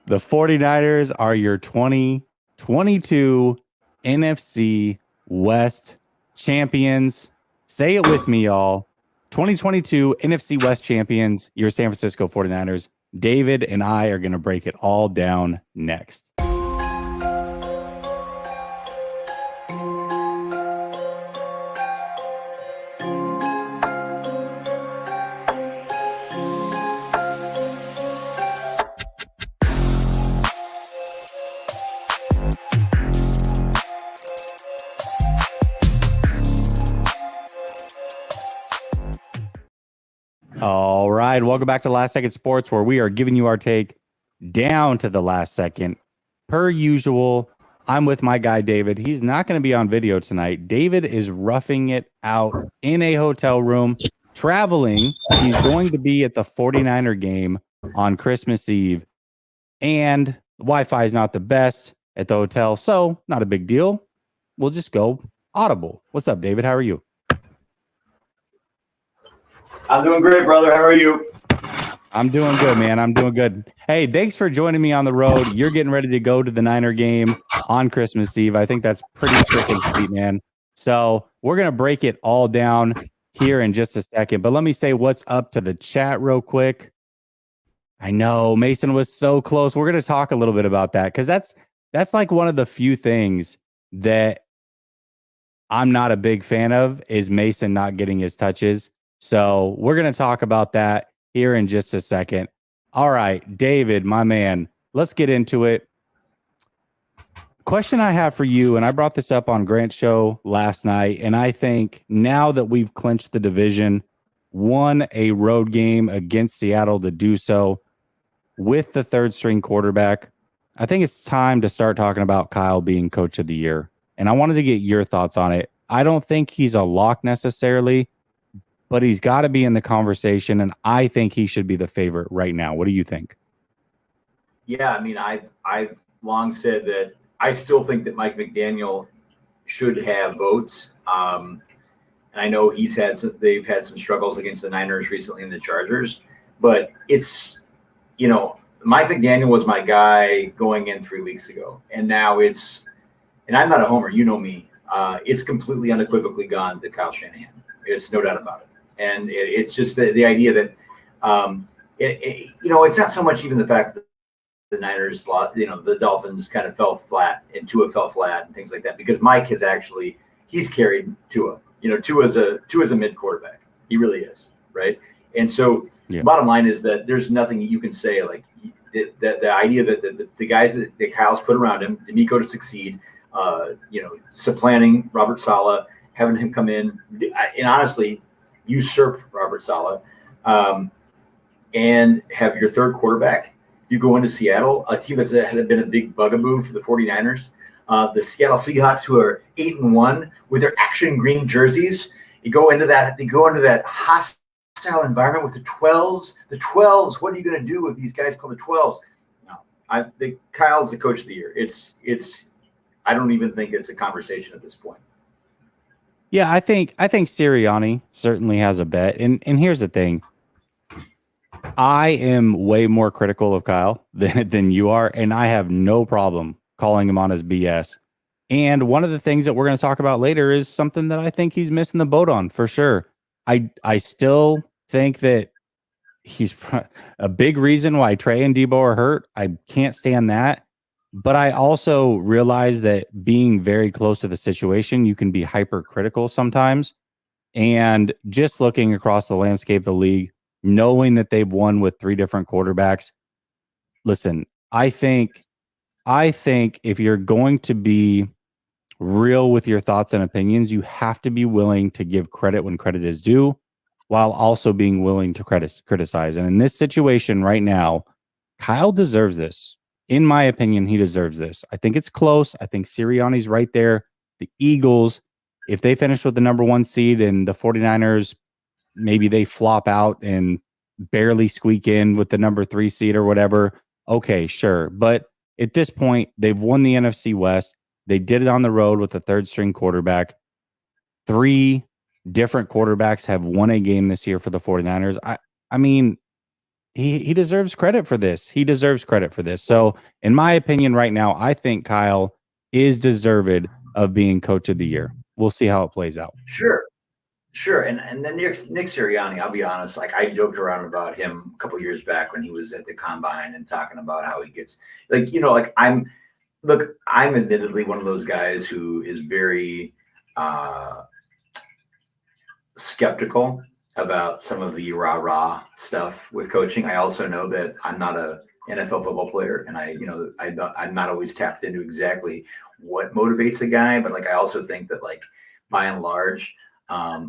The 49ers are your 2022 NFC West champions. Say it with me, y'all. 2022 NFC West champions, your San Francisco 49ers. David and I are going to break it all down next. All right, welcome back to Last Second Sports, where we are giving you our take down to the last second. Per usual, I'm with my guy, David. He's not going to be on video tonight. David is roughing it out in a hotel room, traveling. He's going to be at the 49er game on Christmas Eve, and Wi-Fi is not the best at the hotel, so not a big deal. We'll just go audible. What's up, David? How are you? I'm doing great, brother. How are you? I'm doing good, man. I'm doing good. Hey, thanks for joining me on the road. You're getting ready to go to the Niner game on Christmas Eve. I think that's pretty freaking sweet, man. So we're going to break it all down here in just a second. But let me say what's up to the chat real quick. I know Mason was so close. We're going to talk a little bit about that because that's like one of the few things that I'm not a big fan of is Mason not getting his touches. So we're going to talk about that here in just a second. All right, David, my man, let's get into it. Question I have for you, and I brought this up on Grant's show last night, and I think now that we've clinched the division, won a road game against Seattle to do so with the third string quarterback, I think it's time to start talking about Kyle being coach of the year. And I wanted to get your thoughts on it. I don't think he's a lock necessarily, but he's got to be in the conversation, and I think he should be the favorite right now. What do you think? Yeah, I mean, I've long said that I still think that Mike McDaniel should have votes. And I know they've had some struggles against the Niners recently in the Chargers, but it's, Mike McDaniel was my guy going in 3 weeks ago, and now and I'm not a homer, you know me. It's completely unequivocally gone to Kyle Shanahan. There's no doubt about it. And it's just the idea that, it's not so much even the fact that the Niners lost, the Dolphins kind of fell flat and Tua fell flat and things like that, because Mike he's carried Tua. Tua's a mid quarterback. He really is, right? And so Bottom line is that there's nothing you can say, like the idea that the guys that Kyle's put around him, D'Amico to succeed, supplanting Robert Saleh, having him come in, and honestly, usurp Robert Saleh, and have your third quarterback. You go into Seattle, a team that's had been a big bugaboo for the 49ers. The Seattle Seahawks, who are 8-1 with their action green jerseys. They go into that hostile environment with the 12s. The 12s, what are you going to do with these guys called the 12s? No, Kyle's the coach of the year. I don't even think it's a conversation at this point. Yeah, I think Sirianni certainly has a bet. And here's the thing. I am way more critical of Kyle than you are, and I have no problem calling him on his BS. And one of the things that we're going to talk about later is something that I think he's missing the boat on for sure. I still think that he's a big reason why Trey and Debo are hurt. I can't stand that. But I also realize that being very close to the situation, you can be hypercritical sometimes. And just looking across the landscape of the league, knowing that they've won with 3 different quarterbacks, listen, I think if you're going to be real with your thoughts and opinions, you have to be willing to give credit when credit is due, while also being willing to criticize. And in this situation right now, Kyle deserves this. In my opinion, he deserves this. I think it's close. I think Sirianni's right there. The Eagles, if they finish with the number 1 seed and the 49ers, maybe they flop out and barely squeak in with the number 3 seed or whatever. Okay, sure. But at this point, they've won the NFC West. They did it on the road with a third string quarterback. 3 different quarterbacks have won a game this year for the 49ers. I mean, he deserves credit for this. He deserves credit for this. So, in my opinion, right now, I think Kyle is deserved of being coach of the year. We'll see how it plays out. Sure. Sure, and then Nick Sirianni, I'll be honest, like I joked around about him a couple years back when he was at the combine and talking about how he gets like I'm admittedly one of those guys who is very skeptical about some of the rah-rah stuff with coaching. I also know that I'm not a NFL football player, and I'm not always tapped into exactly what motivates a guy, but like I also think that like by and large, a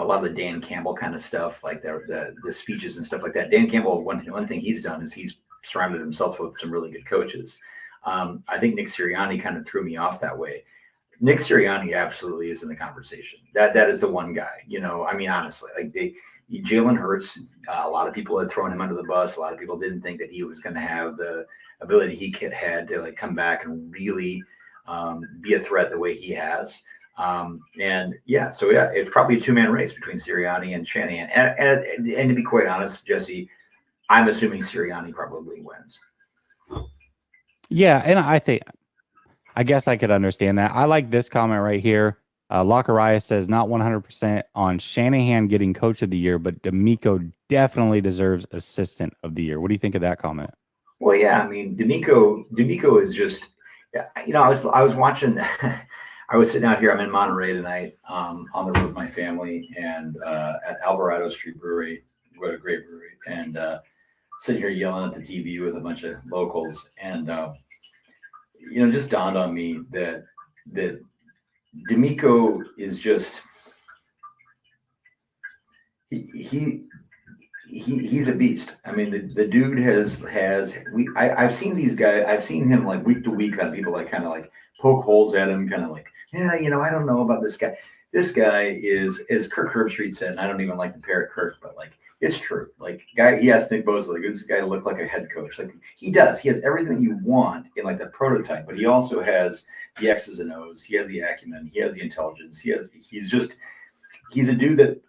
lot of the Dan Campbell kind of stuff, like the speeches and stuff like that. Dan Campbell, one thing he's done is he's surrounded himself with some really good coaches. I think Nick Sirianni kind of threw me off that way. Nick Sirianni absolutely is in the conversation. That is the one guy. Honestly, like Jalen Hurts, a lot of people had thrown him under the bus. A lot of people didn't think that he was going to have the ability he had to like come back and really be a threat the way he has. It's probably a two-man race between Sirianni and Shanahan. And to be quite honest, Jesse, I'm assuming Sirianni probably wins. Yeah, and I guess I could understand that. I like this comment right here. Lockeria says not 100% on Shanahan getting coach of the year, but D'Amico definitely deserves assistant of the year. What do you think of that comment? Well, yeah, I mean, D'Amico is just, I was watching, I was sitting out here. I'm in Monterey tonight, on the road with my family, and at Alvarado Street Brewery, what a great brewery, and sitting here yelling at the TV with a bunch of locals, and just dawned on me that D'Amico is just he's a beast. I mean, the dude I've seen these guys. I've seen him like week to week on people like kind of like poke holes at him, kind of like, I don't know about this guy. This guy is, as Kirk Herbstreit said, and I don't even like to parrot Kirk, but like it's true. Like he asked Nick Bosa, like, does this guy look like a head coach? Like he does. He has everything you want in like the prototype, but he also has the X's and O's. He has the acumen. He has the intelligence. He's a dude that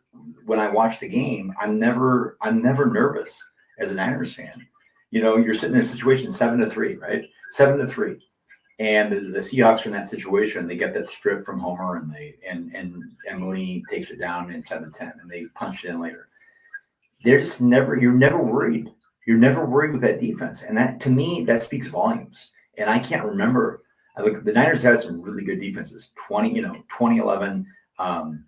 when I watch the game, I'm never nervous as an Niners fan. You're sitting in a situation 7-3, right? 7-3. And the Seahawks are in that situation. They get that strip from Homer, and Mooney takes it down inside the 10, and they punch it in later. They're just you're never worried. You're never worried with that defense. And that, to me, that speaks volumes. And I can't remember. The Niners had some really good defenses. 2011, and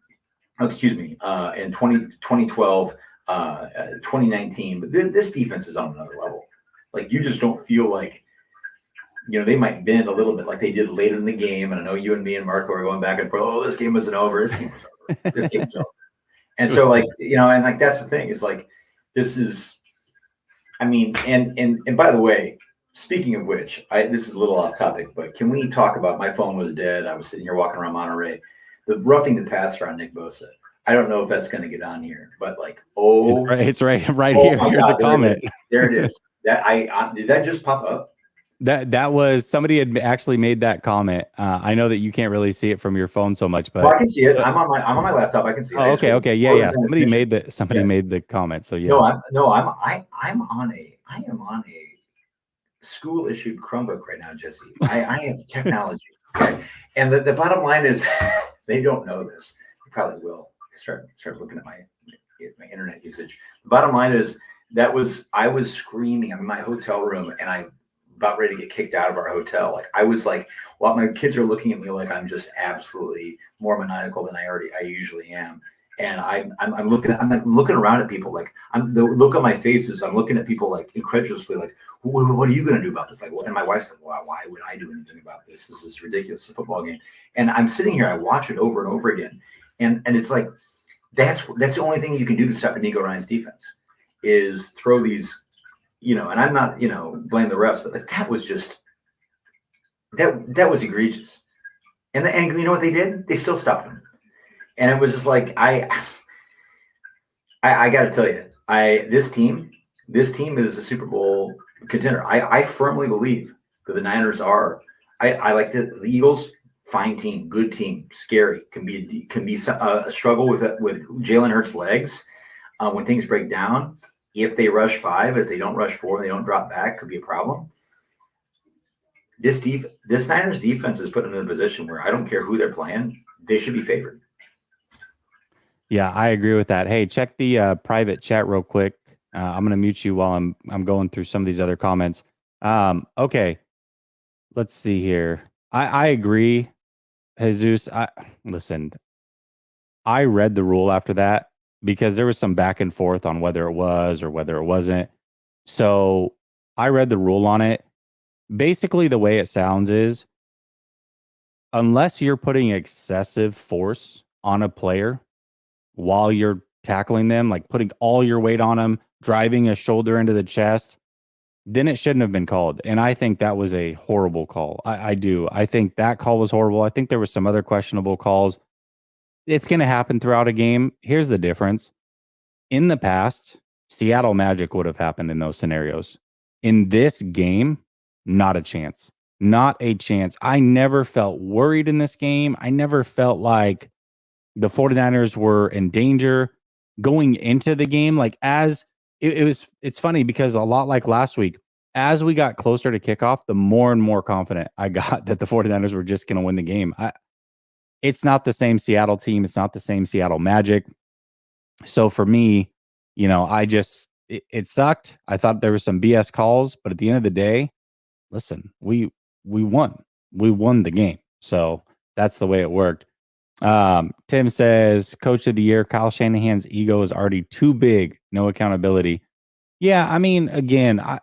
2012, 2019. But this defense is on another level. Like, you just don't feel like, they might bend a little bit like they did later in the game. And I know you and me and Marco are going back and forth. Oh, this game wasn't over. This game was over. This game was over. And so, like, and like that's the thing is like, this is, and by the way, speaking of which, this is a little off topic, but can we talk about, my phone was dead. I was sitting here walking around Monterey, the roughing the passer on Nick Bosa. I don't know if that's going to get on here, but like, it's right here. Here's a comment. There it is. That did that just pop up? That was, somebody had actually made that comment. I know that you can't really see it from your phone so much, but I can see it. I'm on my laptop. I can see it. Oh, okay, yeah. Somebody made the comment. So yes. I am on a school issued Chromebook right now, Jesse. I have technology. Okay? And the bottom line is, they don't know this. You probably will start looking at my internet usage. The bottom line is I was screaming. I'm in my hotel room, and I about ready to get kicked out of our hotel. Like I was like, well, my kids are looking at me like I'm just absolutely more maniacal than I usually am. And I'm looking around at people like, the look on my face is I'm looking at people like incredulously, like, what are you going to do about this? Like, and my wife's like, well, why would I do anything about this? This is ridiculous. It's a football game. And I'm sitting here, I watch it over and over again. And it's like, that's the only thing you can do to stop Nico Ryan's defense is throw these, and I'm not, blame the refs, but like, that was just, that was egregious. And you know what they did? They still stopped him. And it was just like, I got to tell you, this team is a Super Bowl contender. I firmly believe that the Niners are. I like the Eagles, fine team, good team, scary, can be a struggle with Jalen Hurts' legs when things break down. if they rush 5, if they don't rush 4, they don't drop back, could be a problem. This Niners defense is put them in a position where I don't care who they're playing, they should be favored. Yeah, I agree with that. Hey, check the private chat real quick. I'm going to mute you while I'm going through some of these other comments. Okay, let's see here. I agree, Jesus. Listen. I read the rule after that because there was some back and forth on whether it was or whether it wasn't. So I read the rule on it. Basically, the way it sounds is unless you're putting excessive force on a player while you're tackling them, like putting all your weight on them, driving a shoulder into the chest, then it shouldn't have been called. And I think that was a horrible call. I do. I think that call was horrible. I think there was some other questionable calls. It's going to happen throughout a game. Here's the difference. In the past, Seattle Magic would have happened in those scenarios. In this game, not a chance. Not a chance. I never felt worried in this game. I never felt like the 49ers were in danger going into the game. Like it's funny because a lot like last week, as we got closer to kickoff, the more and more confident I got that the 49ers were just going to win the game. It's not the same Seattle team. It's not the same Seattle Magic. So for me, it sucked. I thought there was some BS calls, but at the end of the day, listen, we won. We won the game. So that's the way it worked. Tim says, Coach of the Year, Kyle Shanahan's ego is already too big. No accountability. Yeah, I mean, again, I'm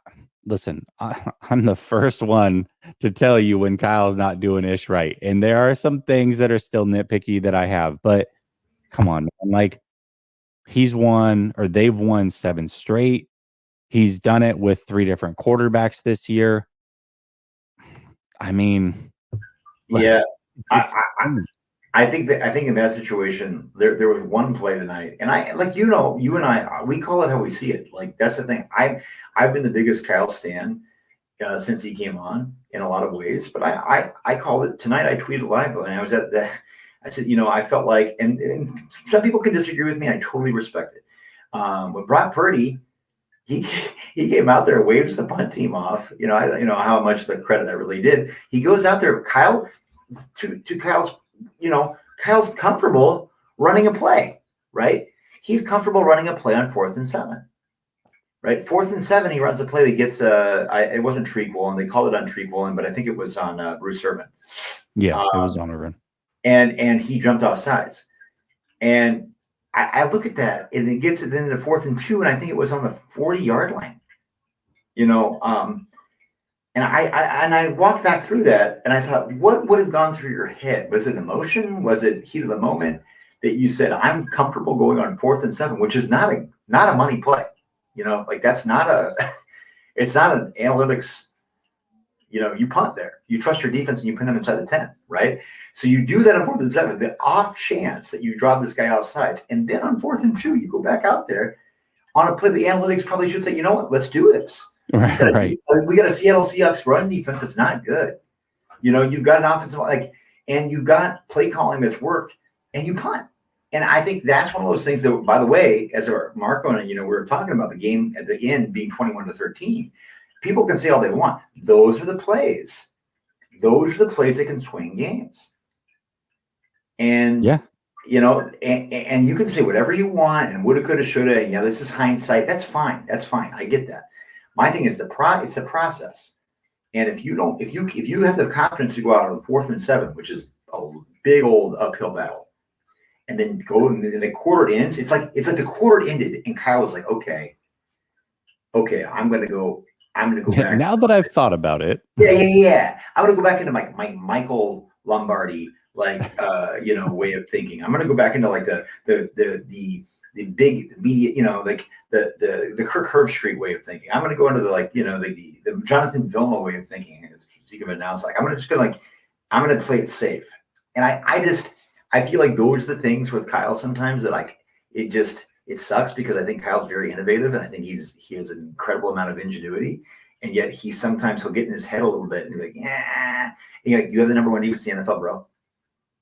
the first one to tell you when Kyle's not doing ish right. And there are some things that are still nitpicky that I have, but come on, man. Like they've won 7 straight. He's done it with 3 different quarterbacks this year. I mean, yeah, I think in that situation, there was one play tonight, and you and I, we call it how we see it. Like that's the thing. I've been the biggest Kyle stan since he came on in a lot of ways, but I called it tonight. I tweeted live when I was at the. I said, I felt like, and some people can disagree with me. I totally respect it. But Brock Purdy, he came out there, waves the punt team off. I don't know how much the credit I really did. He goes out there, Kyle, to Kyle's. Kyle's comfortable running a play, right? He's comfortable running a play on 4th and 7, right? 4th and 7, he runs a play that gets it wasn't trequel, and they called it on trequel, but I think it was on Bruce Irvin. Yeah, it was on Irvin. And he jumped off sides. And I look at that, and it gets it into 4th and 2, and I think it was on the 40-yard line. And I walked back through that, and I thought, what would have gone through your head? Was it emotion? Was it heat of the moment that you said, I'm comfortable going on 4th and 7, which is not a money play. That's not it's not an analytics. You punt there. You trust your defense and you pin them inside the 10, right? So you do that on 4th and 7, the off chance that you drop this guy off sides. And then on 4th and 2, you go back out there on a play. The analytics probably should say, you know what, let's do this. Right. We got a Seattle Seahawks run defense that's not good. You've got an offensive and you've got play calling that's worked, and you punt. And I think that's one of those things that, by the way, as Marco and we were talking about the game at the end being 21-13. People can say all they want. Those are the plays. Those are the plays that can swing games. And yeah. And you can say whatever you want and woulda, coulda, shoulda. And this is hindsight. That's fine. I get that. My thing is it's the process. And if you have the confidence to go out on 4th and 7, which is a big old uphill battle, and then go and the quarter ends, it's like the quarter ended, and Kyle was like, okay, I'm gonna go back. Now that I've thought about it. Yeah. I'm gonna go back into my Michael Lombardi way of thinking. I'm gonna go back into like the big media, like the Kirk Herbstreit way of thinking. I'm gonna go into the Jonathan Vilma way of thinking, as he can announce. Like I'm gonna play it safe. And I feel like those are the things with Kyle sometimes that it sucks, because I think Kyle's very innovative, and I think he has an incredible amount of ingenuity, and yet he'll get in his head a little bit and be like, yeah, and you're like, you have the number 1 defense in the NFL, bro.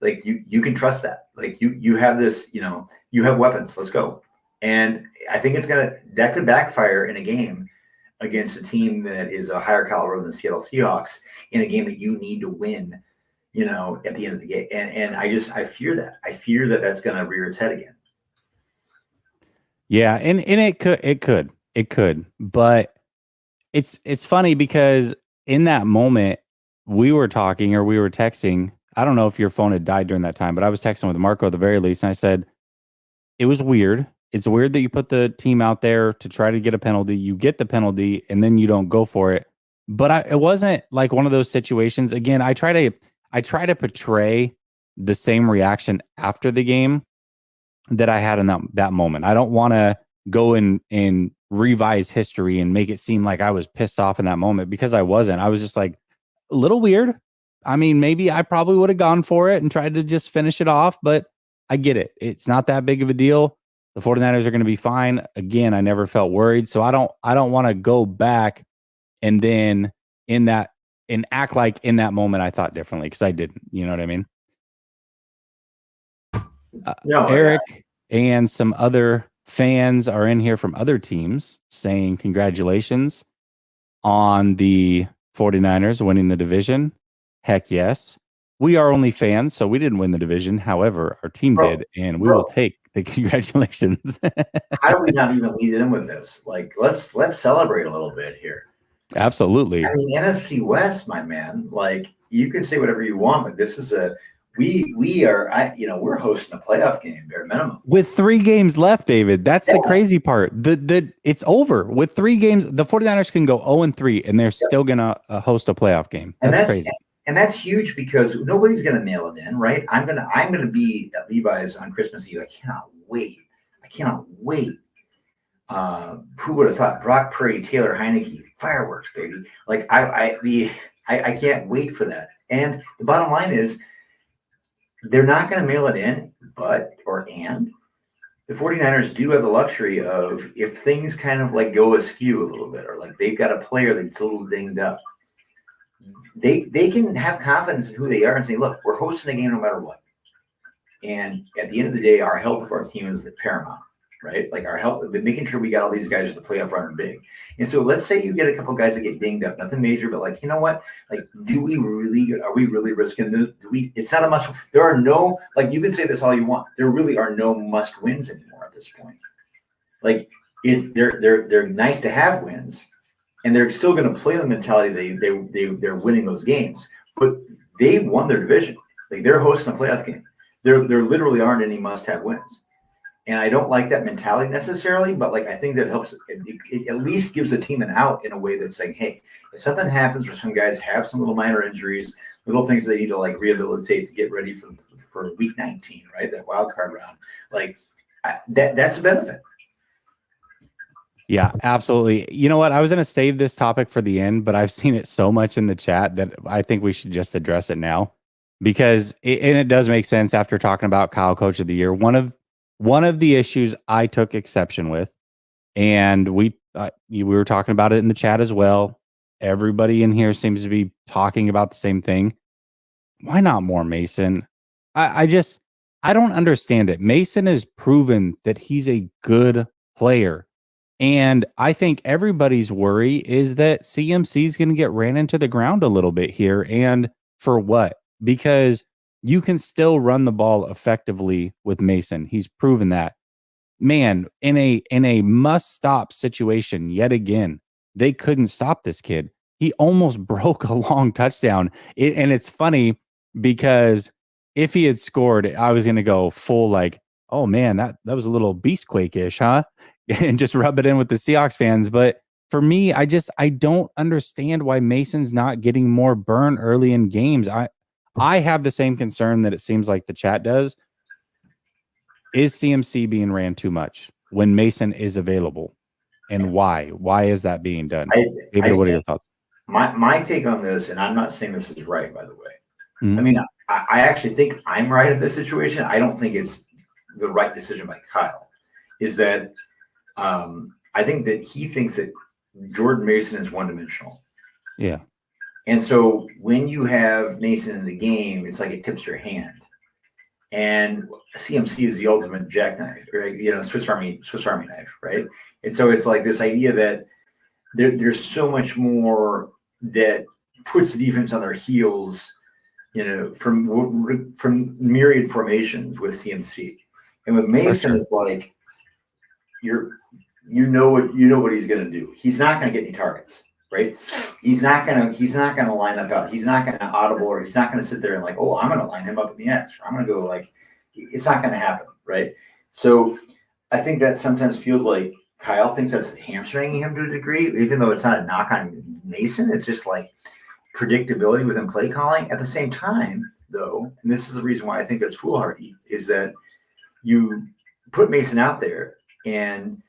Like you can trust that. Like you have this, you have weapons. Let's go. And I think that could backfire in a game against a team that is a higher caliber than the Seattle Seahawks in a game that you need to win, at the end of the game. And I fear that. I fear that that's going to rear its head again. Yeah, and it could, but it's funny because in that moment we were talking or we were texting. I don't know if your phone had died during that time, but I was texting with Marco at the very least, and I said it was weird. It's weird that you put the team out there to try to get a penalty. You get the penalty, and then you don't go for it. But it wasn't like one of those situations. Again, I try to portray the same reaction after the game that I had in that moment. I don't want to go and revise history and make it seem like I was pissed off in that moment, because I wasn't. I was just like a little weird. I mean, maybe I probably would have gone for it and tried to just finish it off, but I get it. It's not that big of a deal. The 49ers are going to be fine. Again, I never felt worried. So I don't want to go back and then act like in that moment I thought differently, because I didn't. You know what I mean? No, Eric and some other fans are in here from other teams saying congratulations on the 49ers winning the division. Heck yes. We are only fans, so we didn't win the division. However, our team did, and we will take the congratulations. How do we not even lead in with this? Like, let's celebrate a little bit here. Absolutely. I mean, NFC West, my man. Like, you can say whatever you want, but this is we're hosting a playoff game, bare minimum. With 3 games left, David. That's the crazy part. It's over. With 3 games, the 49ers can go 0-3, and they're still going to host a playoff game. That's crazy. And that's huge because nobody's going to mail it in, right? I'm gonna be at Levi's on Christmas Eve. I cannot wait. Who would have thought? Brock Purdy, Taylor Heineke, fireworks, baby! Like I can't wait for that. And the bottom line is, they're not going to mail it in, and the 49ers do have the luxury of, if things kind of like go askew a little bit, or like they've got a player that's a little dinged up, they can have confidence in who they are and say, look, we're hosting a game no matter what. And at the end of the day, our health of our team is the paramount, right? Like our health, making sure we got all these guys to the playoff run big. And so let's say you get a couple guys that get dinged up, nothing major, but like, you know what? Like, are we really risking this? It's not a must. There are no, like, you can say this all you want. There really are no must wins anymore at this point. Like, they're nice to have wins, and they're still going to play the mentality they're winning those games, but they won their division. Like, they're hosting a playoff game. There literally aren't any must-have wins. And I don't like that mentality necessarily, but like, I think that helps. It at least gives the team an out in a way that's saying, hey, if something happens where some guys have some little minor injuries, little things they need to like rehabilitate to get ready for week 19, right? That wild card round, like that's a benefit. Yeah, absolutely. You know what? I was going to save this topic for the end, but I've seen it so much in the chat that I think we should just address it now, because it does make sense after talking about Kyle Coach of the Year. One of the issues I took exception with, and we were talking about it in the chat as well. Everybody in here seems to be talking about the same thing. Why not more Mason? I don't understand it. Mason has proven that he's a good player. And I think everybody's worry is that CMC is going to get ran into the ground a little bit here. And for what? Because you can still run the ball effectively with Mason. He's proven that. Man, in a must-stop situation, yet again, they couldn't stop this kid. He almost broke a long touchdown. And it's funny because if he had scored, I was going to go full like, oh man, that was a little Beastquake-ish, huh? And just rub it in with the Seahawks fans. But for me, I don't understand why Mason's not getting more burn early in games. I have the same concern that it seems like the chat does. Is CMC being ran too much when Mason is available? And why? Why is that being done? David, what are your thoughts? My take on this, and I'm not saying this is right, by the way. Mm-hmm. I mean, I actually think I'm right in this situation. I don't think it's the right decision by Kyle. Is that I think that he thinks that Jordan Mason is one-dimensional. Yeah. And so when you have Mason in the game, it's like it tips your hand. And CMC is the ultimate jackknife, right? Swiss Army knife, right? And so it's like this idea that there's so much more that puts the defense on their heels, from myriad formations with CMC, and with Mason, sure. it's like what he's going to do. He's not going to get any targets, right? He's not going to line up out. He's not going to audible, or he's not going to sit there and like, oh, I'm going to line him up in the X. Or I'm going to go like, it's not going to happen, right? So I think that sometimes feels like Kyle thinks that's hamstringing him to a degree, even though it's not a knock on Mason. It's just like predictability within play calling. At the same time, though, and this is the reason why I think that's foolhardy, is that you put Mason out there, and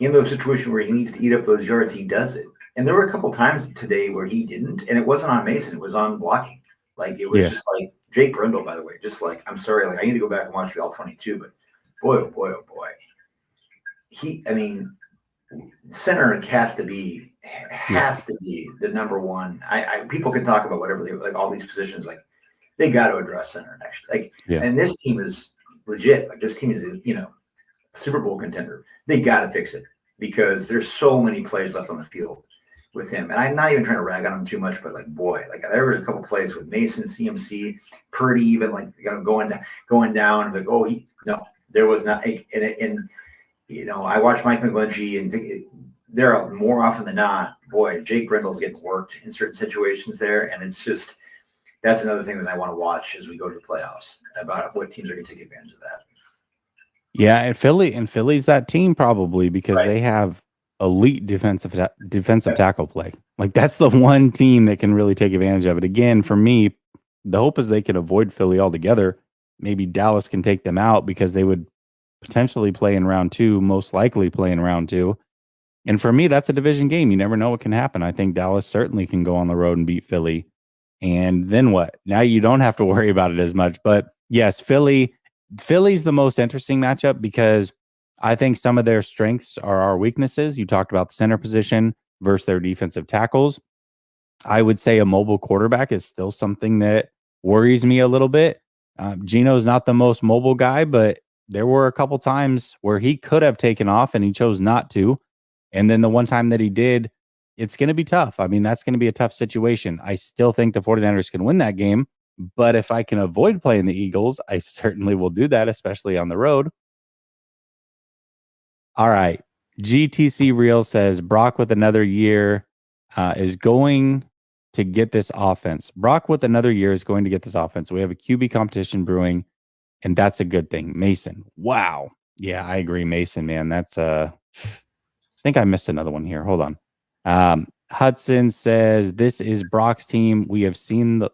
in those situations where he needs to eat up those yards, he does it. And there were a couple times today where he didn't, and it wasn't on Mason; it was on blocking. Like it was just like Jake Brindle, by the way. Just like, I'm sorry, like I need to go back and watch the all-22, but boy, oh boy, oh boy, center has to be the number one. People can talk about whatever they like, all these positions, like they got to address center next. Like, and this team is legit. Like this team is, a Super Bowl contender. They got to fix it because there's so many plays left on the field with him. And I'm not even trying to rag on him too much, but like, boy, like there was a couple plays with Mason, CMC, Purdy, even like going down, like, oh, there was not. And I watch Mike McGlinchey and think there are more often than not, boy, Jake Brindle's getting worked in certain situations there. And it's just, that's another thing that I want to watch as we go to the playoffs about what teams are going to take advantage of that. Yeah, and Philly's that team probably because they have elite defensive tackle play. Like that's the one team that can really take advantage of it. Again, for me, the hope is they can avoid Philly altogether. Maybe Dallas can take them out because they would potentially play in round 2, most likely play in round 2. And for me, that's a division game. You never know what can happen. I think Dallas certainly can go on the road and beat Philly. And then what? Now you don't have to worry about it as much. But yes, Philly's the most interesting matchup because I think some of their strengths are our weaknesses. You talked about the center position versus their defensive tackles. I would say a mobile quarterback is still something that worries me a little bit. Gino's not the most mobile guy, but there were a couple times where he could have taken off and he chose not to. And then the one time that he did, it's going to be tough. I mean, that's going to be a tough situation. I still think the 49ers can win that game, but if I can avoid playing the Eagles, I certainly will do that, especially on the road. All right. GTC Real says Brock with another year is going to get this offense. Brock with another year is going to get this offense. We have a QB competition brewing, and that's a good thing. Mason. Wow. Yeah, I agree. Mason, man. That's I think I missed another one here. Hold on. Hudson says this is Brock's team. We have seen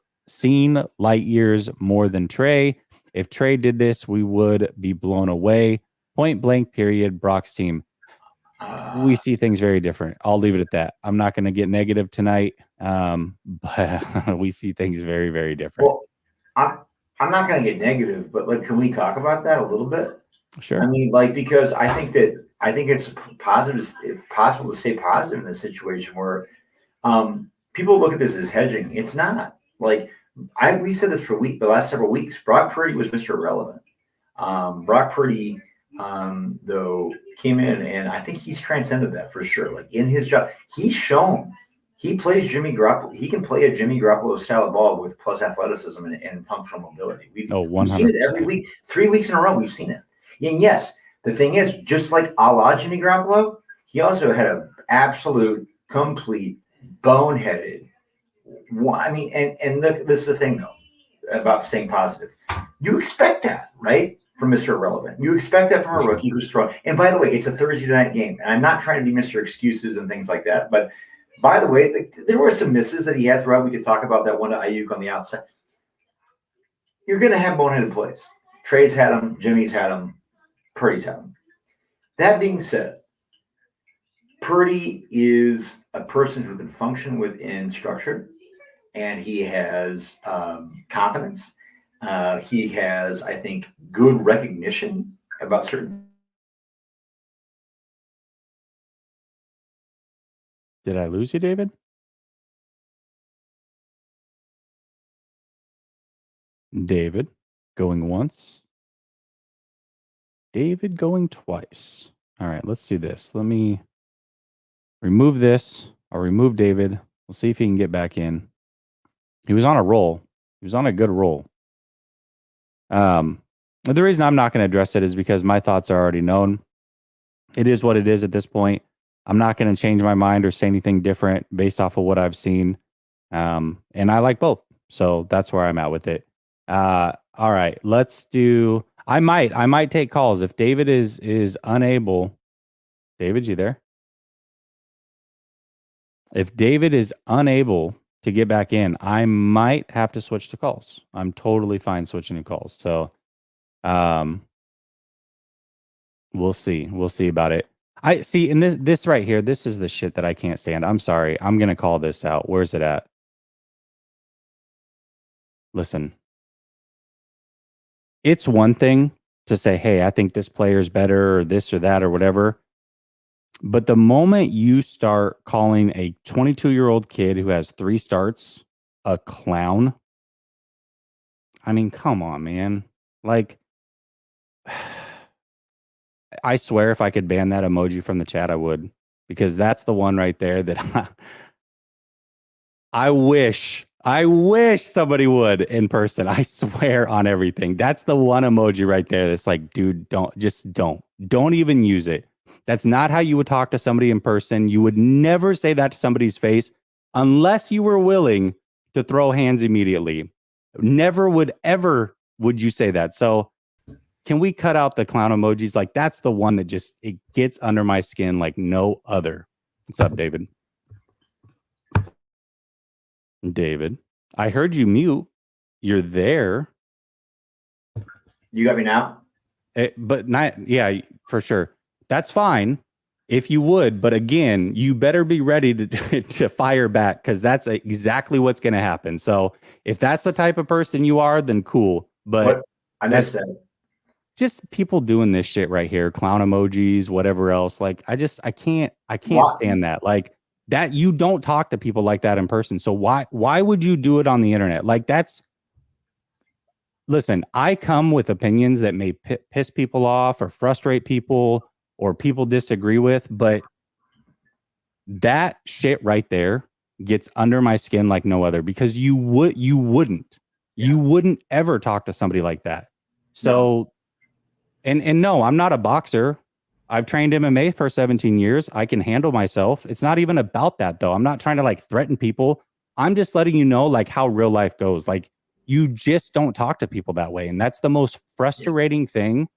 light years more than Trey. If Trey did this, we would be blown away. Point blank, period. Brock's team. We see things very different. I'll leave it at that. I'm not going to get negative tonight, but we see things very, very different. Well, I'm not going to get negative, but like, can we talk about that a little bit? Sure. I mean, like, because I think it's possible to stay positive in this situation where people look at this as hedging. It's not. Like we said this for the last several weeks. Brock Purdy was Mr. Irrelevant. Brock Purdy, though, came in, and I think he's transcended that for sure. Like in his job, he's shown he plays Jimmy Garoppolo. He can play a Jimmy Garoppolo style of ball with plus athleticism and functional mobility. We've seen it every week, 3 weeks in a row. We've seen it. And yes, the thing is, just like a la Jimmy Garoppolo, he also had an absolute, complete, boneheaded. I mean, and look, this is the thing though about staying positive. You expect that, right? From Mr. Irrelevant. You expect that from a rookie who's thrown. And by the way, it's a Thursday night game. And I'm not trying to be Mr. Excuses and things like that. But by the way, there were some misses that he had throughout. We could talk about that one to Ayuk on the outside. You're going to have boneheaded plays. Trey's had them. Jimmy's had them. Purdy's had them. That being said, Purdy is a person who can function within structure. And he has confidence. He has, I think, good recognition about certain. Did I lose you, David? David, going once, David going twice. All right, let's do this. Let me remove this. I'll remove David. We'll see if he can get back in. He was on a roll. He was on a good roll. The reason I'm not going to address it is because my thoughts are already known. It is what it is at this point. I'm not going to change my mind or say anything different based off of what I've seen. And I like both. So that's where I'm at with it. All right, let's do. I might take calls if David is unable. David, you there? If David is unable to get back in, I might have to switch to calls. I'm totally fine switching to calls. So, we'll see. We'll see about it. I see in this right here. This is the shit that I can't stand. I'm sorry. I'm gonna call this out. Where's it at? Listen, it's one thing to say, hey, I think this player's better or this or that or whatever. But the moment you start calling a 22-year-old kid who has 3 starts a clown, I mean, come on, man. Like, I swear if I could ban that emoji from the chat, I would. Because that's the one right there that I wish somebody would in person. I swear on everything. That's the one emoji right there that's like, dude, don't even use it. That's not how you would talk to somebody in person. You would never say that to somebody's face unless you were willing to throw hands immediately. Never would you say that. So can we cut out the clown emojis? Like, that's the one that just, it gets under my skin like no other. What's up, David? David, I heard you mute. You're there. You got me now? But not, yeah, for sure. That's fine if you would. But again, you better be ready to fire back, because that's exactly what's going to happen. So if that's the type of person you are, then cool. But I missed that. Just people doing this shit right here, clown emojis, whatever else. Like, I can't stand that. Like, that you don't talk to people like that in person. So why would you do it on the internet? Like, listen, I come with opinions that may piss people off or frustrate people or people disagree with, but that shit right there gets under my skin like no other, because you wouldn't ever talk to somebody like that. So, and no, I'm not a boxer. I've trained MMA for 17 years. I can handle myself. It's not even about that, though. I'm not trying to like threaten people. I'm just letting you know like how real life goes. Like, you just don't talk to people that way. And that's the most frustrating thing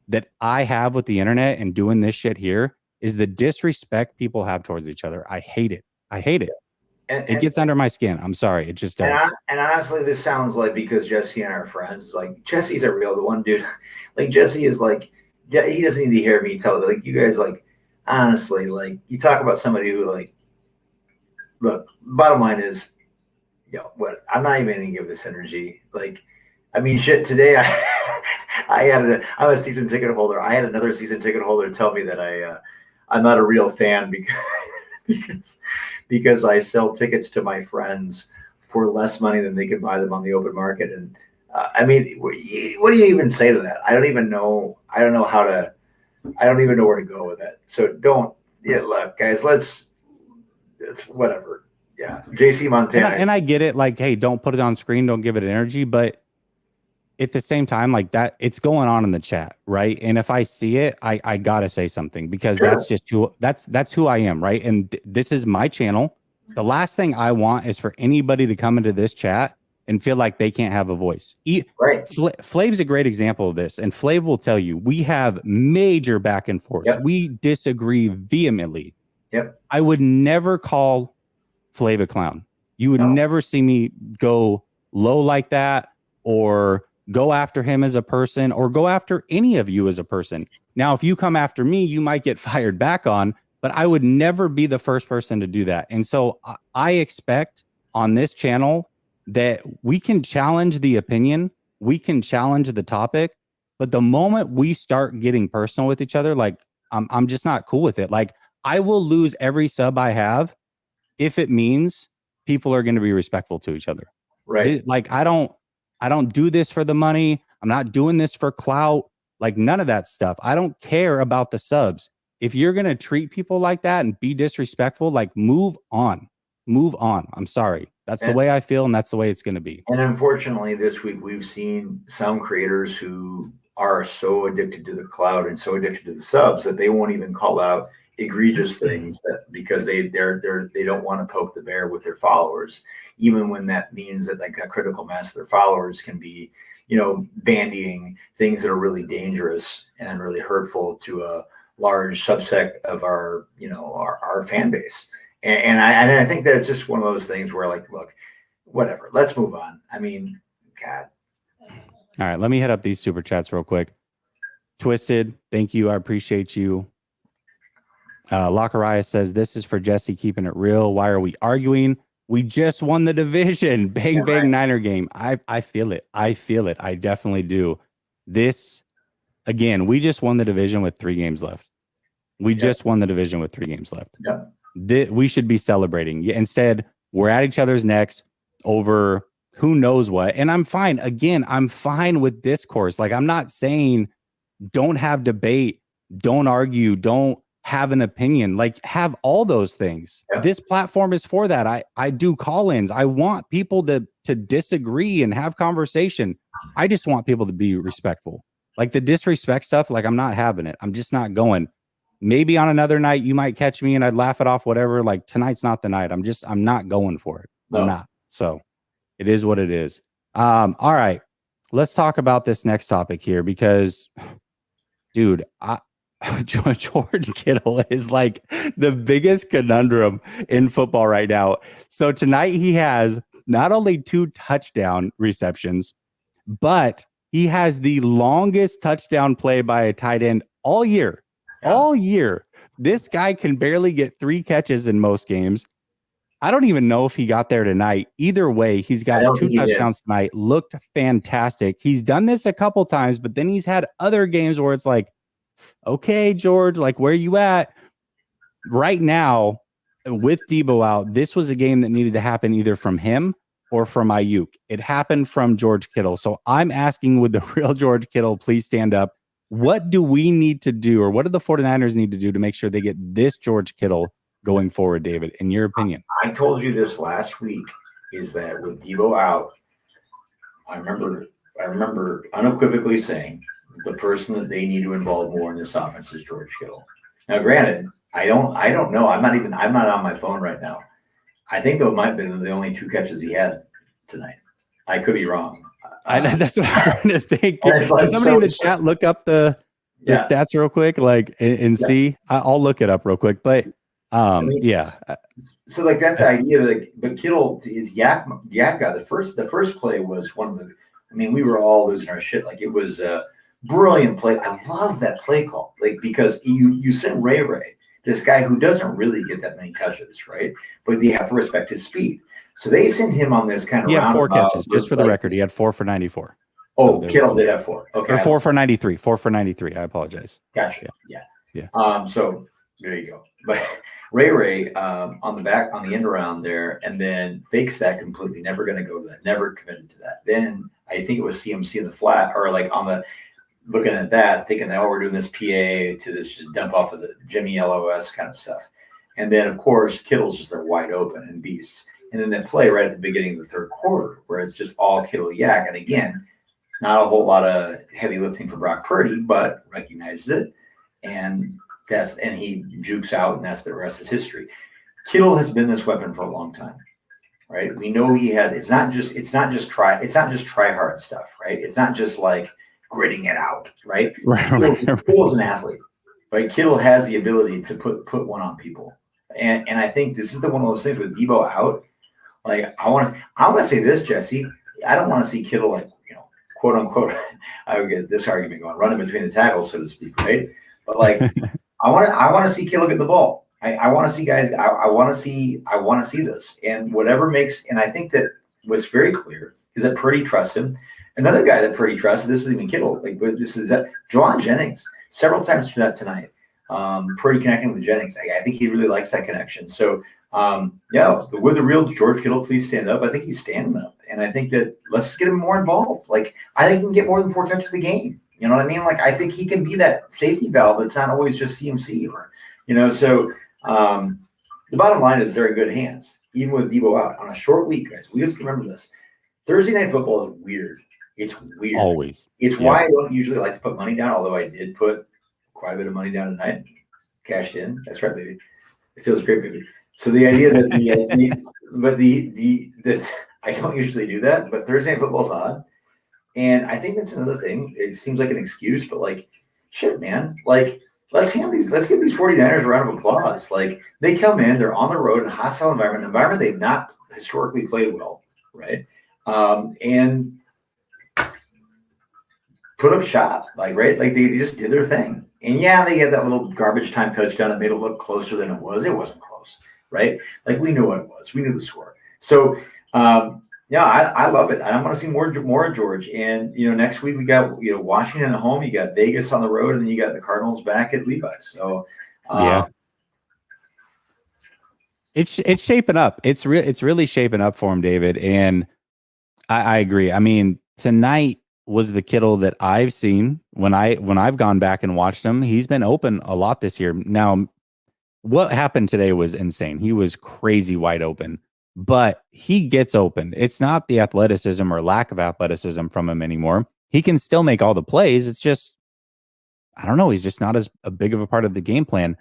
that I have with the internet and doing this shit here, is the disrespect people have towards each other. I hate it. And it gets under my skin. I'm sorry. It just does. And honestly, this sounds like because Jesse and I are friends. Like, Jesse's a real one, dude. Like, Jesse is like, yeah, he doesn't need to hear me tell it. Like, you guys, like, honestly, like, you talk about somebody who, like, look, bottom line is, what, I'm not even gonna give this energy. Like, I mean, shit, today I'm a season ticket holder. I had another season ticket holder tell me that I'm not a real fan because I sell tickets to my friends for less money than they could buy them on the open market. And I mean, what do you even say to that? I don't even know where to go with it. So look, guys, it's whatever. Yeah. JC Montana. And I get it. Like, hey, don't put it on screen. Don't give it energy. But at the same time, like, that, it's going on in the chat, right? And if I see it, I gotta say something, because that's just that's who I am, right? And this is my channel. The last thing I want is for anybody to come into this chat and feel like they can't have a voice. Right. Flav's a great example of this, and Flav will tell you we have major back and forth. Yep. We disagree vehemently. Yep. I would never call Flav a clown. You would never see me go low like that, or go after him as a person, or go after any of you as a person. Now, if you come after me, you might get fired back on, but I would never be the first person to do that. And so I expect on this channel that we can challenge the opinion, we can challenge the topic, but the moment we start getting personal with each other, like, I'm just not cool with it. Like, I will lose every sub I have if it means people are going to be respectful to each other. Right. Like, I don't do this for the money. I'm not doing this for clout. Like none of that stuff. I don't care about the subs. If you're going to treat people like that and be disrespectful, like move on. Move on. I'm sorry. That's the way I feel, and that's the way it's going to be. And unfortunately, this week we've seen some creators who are so addicted to the cloud and so addicted to the subs that they won't even call out egregious things that because they don't want to poke the bear with their followers, even when that means that like a critical mass of their followers can be, bandying things that are really dangerous and really hurtful to a large subset of our fan base. And I think that it's just one of those things where like, look, whatever, let's move on. I mean, God. All right, let me hit up these super chats real quick. Twisted, thank you. I appreciate you. Lockeria says, this is for Jesse keeping it real. Why are we arguing? We just won the division. Bang, bang, Niner game. I feel it. I feel it. I definitely do. This, again, we just won the division with 3 games left. We just won the division with 3 games left. We should be celebrating. Instead, we're at each other's necks over who knows what. And I'm fine. Again, I'm fine with discourse. Like, I'm not saying don't have debate, don't argue, don't have an opinion, like have all those things. This platform is for that. I do call-ins. I want people to disagree and have conversation. I just want people to be respectful. Like the disrespect stuff, like I'm not having it. I'm just not going. Maybe on another night you might catch me and I'd laugh it off, whatever. Like tonight's not the night. I'm not going for it. I'm not. So it is what it is. All right. Let's talk about this next topic here because, dude, George Kittle is like the biggest conundrum in football right now. So tonight he has not only 2 touchdown receptions, but he has the longest touchdown play by a tight end all year. All year. This guy can barely get 3 catches in most games. I don't even know if he got there tonight. Either way, he's got 2 touchdowns tonight. Looked fantastic. He's done this a couple times, but then he's had other games where it's like, okay, George, like where you at? Right now, with Debo out, this was a game that needed to happen either from him or from Ayuk. It happened from George Kittle. So I'm asking, would the real George Kittle please stand up? What do we need to do, or what do the 49ers need to do to make sure they get this George Kittle going forward, David, in your opinion? I told you this last week, is that with Debo out, I remember unequivocally saying the person that they need to involve more in this offense is George Kittle. Now, granted, I don't know. I'm not on my phone right now. I think those might have been the only 2 catches he had tonight. I could be wrong. That's what I'm trying to think. Can somebody in the chat look up the stats real quick, like and see? I'll look it up real quick. But So like that's the idea. Like, but Kittle is yak guy. The first play was one of the. I mean, we were all losing our shit. Like it was a brilliant play. I love that play call. Like because you send Ray, this guy who doesn't really get that many touches, right? But you have to respect his speed. So they sent him on this kind of. He had 4 catches, just for the record. He had 4 for 94. Oh, so Kittle did have 4. Okay, or 4 for 93. 4 for 93. I apologize. Gotcha. Yeah. So there you go. But Ray on the end around there, and then fakes that completely. Never going to go to that. Never committed to that. Then I think it was CMC in the flat, or like on the looking at that, thinking that we're doing this PA to this just dump off of the Jimmy LOS kind of stuff. And then of course Kittle's just there wide open and beasts. And then that play right at the beginning of the third quarter, where it's just all Kittle yak. And again, not a whole lot of heavy lifting for Brock Purdy, but recognizes it. And he jukes out, and that's the rest is history. Kittle has been this weapon for a long time, right? We know he has. It's not just try hard stuff, right? It's not just like gritting it out, right? Kittle's an athlete, right? Kittle has the ability to put one on people, and I think this is one of those things with Debo out. Like I want to say this, Jesse. I don't want to see Kittle like quote unquote. I would get this argument going, running between the tackles, so to speak, right? But like. I want to see Kittle get the ball. I want to see guys. I want to see this, and whatever makes. And I think that what's very clear is that Purdy trusts him. Another guy that Purdy trusts. This is even Kittle. Like this is Juwan Jennings several times for that tonight. Purdy connecting with Jennings. I think he really likes that connection. So with the real George Kittle, please stand up. I think he's standing up, and I think that let's get him more involved. Like I think he can get more than 4 touches a game. You know what I mean? Like, I think he can be that safety valve that's not always just CMC or, so the bottom line is they're in good hands, even with Debo out on a short week, guys. We have to remember this. Thursday night football is weird. It's weird. Always. It's why I don't usually like to put money down, although I did put quite a bit of money down tonight. Cashed in. That's right, baby. It feels great, baby. So the idea that that I don't usually do that, but Thursday night football's odd. And I think that's another thing. It seems like an excuse, but like, shit, man. Like, let's give these 49ers a round of applause. Like, they come in, they're on the road in a hostile environment they've not historically played well, right? And put up shop, like, right? Like, they just did their thing. And yeah, they had that little garbage time touchdown that made it look closer than it was. It wasn't close, right? Like, we knew what it was. We knew the score. So, yeah, I love it. I want to see more of George. And, next week we got, Washington at home. You got Vegas on the road, and then you got the Cardinals back at Levi's. So, yeah. It's shaping up. It's really shaping up for him, David. And I agree. I mean, tonight was the Kittle that I've seen when I've gone back and watched him. He's been open a lot this year. Now, what happened today was insane. He was crazy wide open, but he gets open. It's not the athleticism or lack of athleticism from him anymore. He can still make all the plays. It's just, I don't know. He's just not as big of a part of the game plan.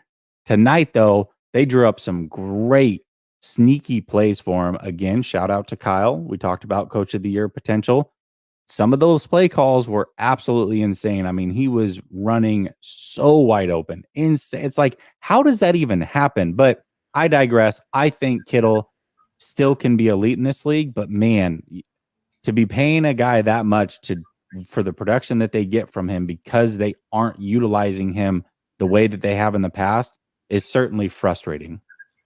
Tonight, though, they drew up some great sneaky plays for him. Again, shout out to Kyle. We talked about Coach of the Year potential. Some of those play calls were absolutely insane. I mean, he was running so wide open. Insane. It's like, how does that even happen? But I digress. I think Kittle still can be elite in this league, but man, to be paying a guy that much for the production that they get from him because they aren't utilizing him the way that they have in the past is certainly frustrating.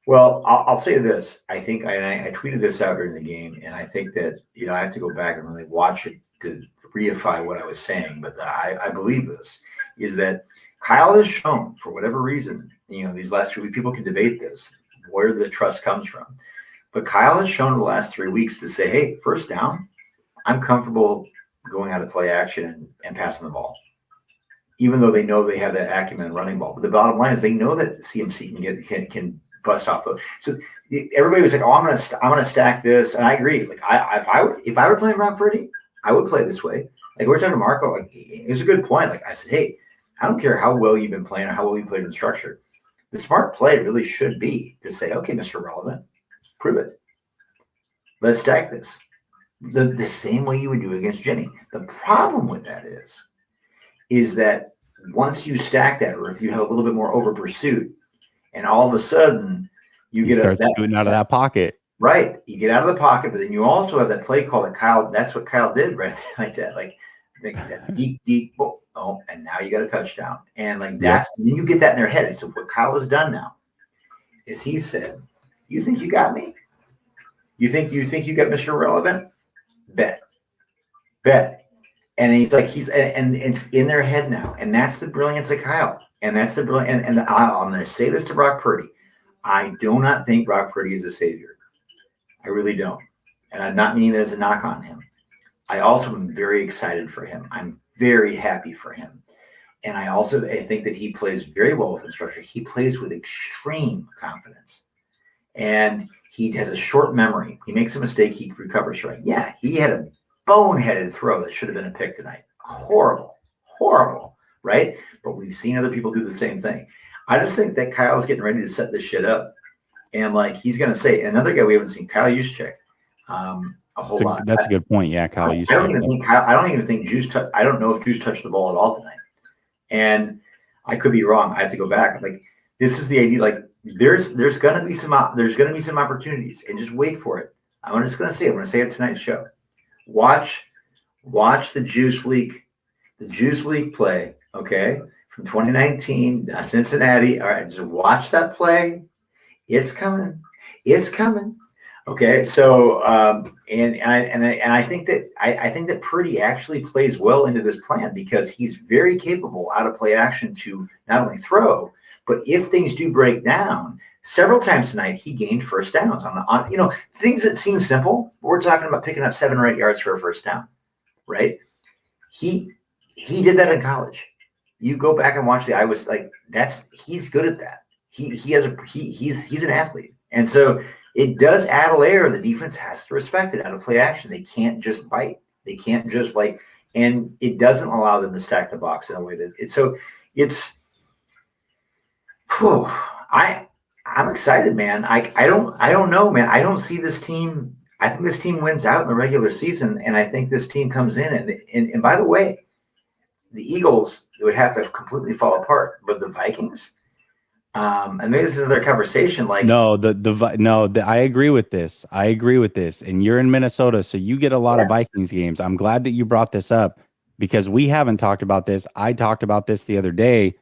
Well, I'll say this. I think I tweeted this out during the game, and I think that, I have to go back and really watch it to reify what I was saying. But I believe this is that Kyle has shown, for whatever reason, these last 3 weeks, people can debate this, where the trust comes from. But Kyle has shown in the last 3 weeks to say, hey, first down, I'm comfortable going out of play action and passing the ball, even though they know they have that acumen running ball. But the bottom line is they know that CMC can bust off those. So everybody was like, "Oh, I'm gonna stack this," and I agree. Like, if I were playing Brock Purdy, I would play this way. Like, we're talking to Marco. Like, it was a good point. Like, I said, hey, I don't care how well you've been playing or how well you played in structure. The smart play really should be to say, okay, Mr. Relevant, prove it. Let's stack this. The same way you would do against Jimmy. The problem with that is that once you stack that, or if you have a little bit more over pursuit, and all of a sudden you get shooting out of that pocket. Right. You get out of the pocket, but then you also have that play call that Kyle, that's what Kyle did right like that. Like that deep, oh, and now you got a touchdown. And like that's, and then you get that in their head. And so what Kyle has done now is he said, you think you got me? You think you got Mr. Relevant? Bet. And he's like, and it's in their head now. And that's the brilliance of Kyle. And that's the brilliant. And I'm going to say this to Brock Purdy. I do not think Brock Purdy is a savior. I really don't. And I'm not meaning that as a knock on him. I also am very excited for him. I'm very happy for him. And I think that he plays very well with instruction. He plays with extreme confidence. And he has a short memory. He makes a mistake, he recovers right. Yeah, he had a boneheaded throw that should have been a pick tonight. Horrible, right? But we've seen other people do the same thing. I just think that Kyle's getting ready to set this shit up. And like he's going to say, another guy we haven't seen, Kyle Juszczyk, a whole lot. That's a good point. Yeah, Kyle Juszczyk. I don't even think Juice. I don't know if Juice touched the ball at all tonight. And I could be wrong. I have to go back. Like, this is the idea. Like, there's going to be some opportunities, and just wait for it. I'm just going to say it. I'm going to say it tonight's show. Watch the Juice League play. Okay, from 2019, Cincinnati. All right, just watch that play. It's coming. Okay, so and I think that Purdy actually plays well into this plan because he's very capable out of play action to not only throw, but if things do break down, several times tonight he gained first downs on things that seem simple. We're talking about picking up 7 or 8 yards for a first down, right? He he did that in college. You go back and watch I was like, he's good at that. He's an athlete. And so it does add a layer. The defense has to respect it out of play action. They can't just bite. They can't just and it doesn't allow them to stack the box in a way that I'm excited, man. I don't know, man. I don't see this team. I think this team wins out in the regular season, and I think this team comes in and by the way, the Eagles would have to completely fall apart, but the Vikings, and maybe this is another conversation. I agree with this. And you're in Minnesota, so you get a lot of Vikings games. I'm glad that you brought this up because we haven't talked about this. I talked about this the other day,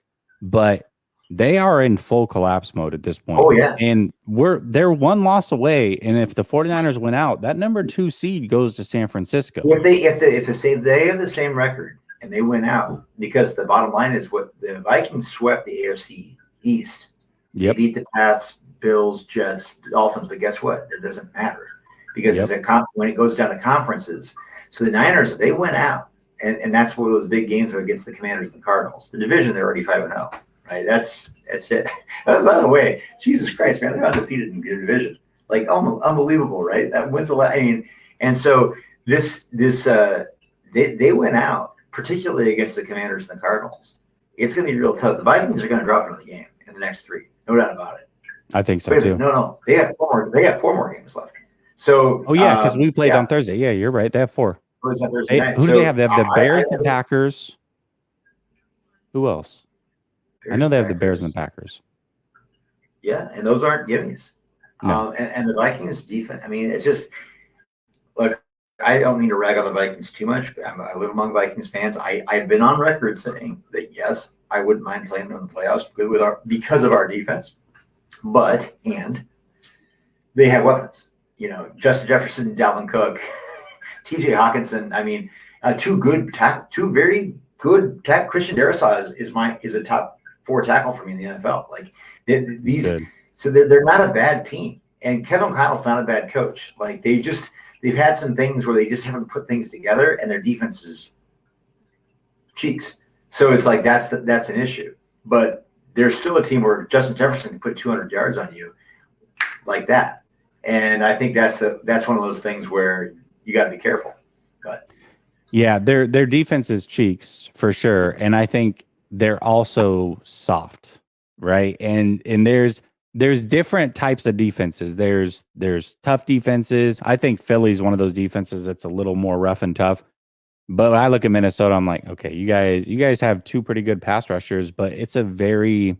but they are in full collapse mode at this point. Oh yeah, and they're one loss away. And if the 49ers win out, that number 2 seed goes to San Francisco. If they have the same record and they win out, because the bottom line is what the Vikings swept the AFC East. Yep. They beat the Pats, Bills, Jets, Dolphins, but guess what? It doesn't matter because when it goes down to conferences. So the Niners, they went out, and that's one of those big games against the Commanders and the Cardinals. The division, they're already 5-0, right? That's it. By the way, Jesus Christ, man, they're undefeated in the division. Unbelievable, right? That wins a lot. I mean, and so they went out, particularly against the Commanders and the Cardinals. It's going to be real tough. The Vikings are going to drop another game in the next 3. No doubt about it. I think so too. No. They have 4 more games left. So because we played on Thursday. Yeah, you're right. They have 4. Who do they have? They have the Bears, the Packers. Who else? I know they have the Bears and the Packers. Yeah, and those aren't gimmies. No. And the Vikings defense. I mean, it's just I don't mean to rag on the Vikings too much. I live among Vikings fans. I've been on record saying that yes, I wouldn't mind playing them in the playoffs because of our defense. But they have weapons. Justin Jefferson, Dalvin Cook, T.J. Hawkinson. I mean, two very good tackle. Christian Darrisaw is a top 4 tackle for me in the NFL. So they're not a bad team, and Kevin O'Connell's not a bad coach. They've had some things where they just haven't put things together, and their defense is cheeks. So it's that's an issue. But there's still a team where Justin Jefferson can put 200 yards on you like that. And I think that's one of those things where you got to be careful. But yeah, their defense is cheeks for sure, and I think they're also soft, right? And there's different types of defenses. There's tough defenses. I think Philly's one of those defenses that's a little more rough and tough. But when I look at Minnesota, I'm like, okay, you guys have 2 pretty good pass rushers, but it's very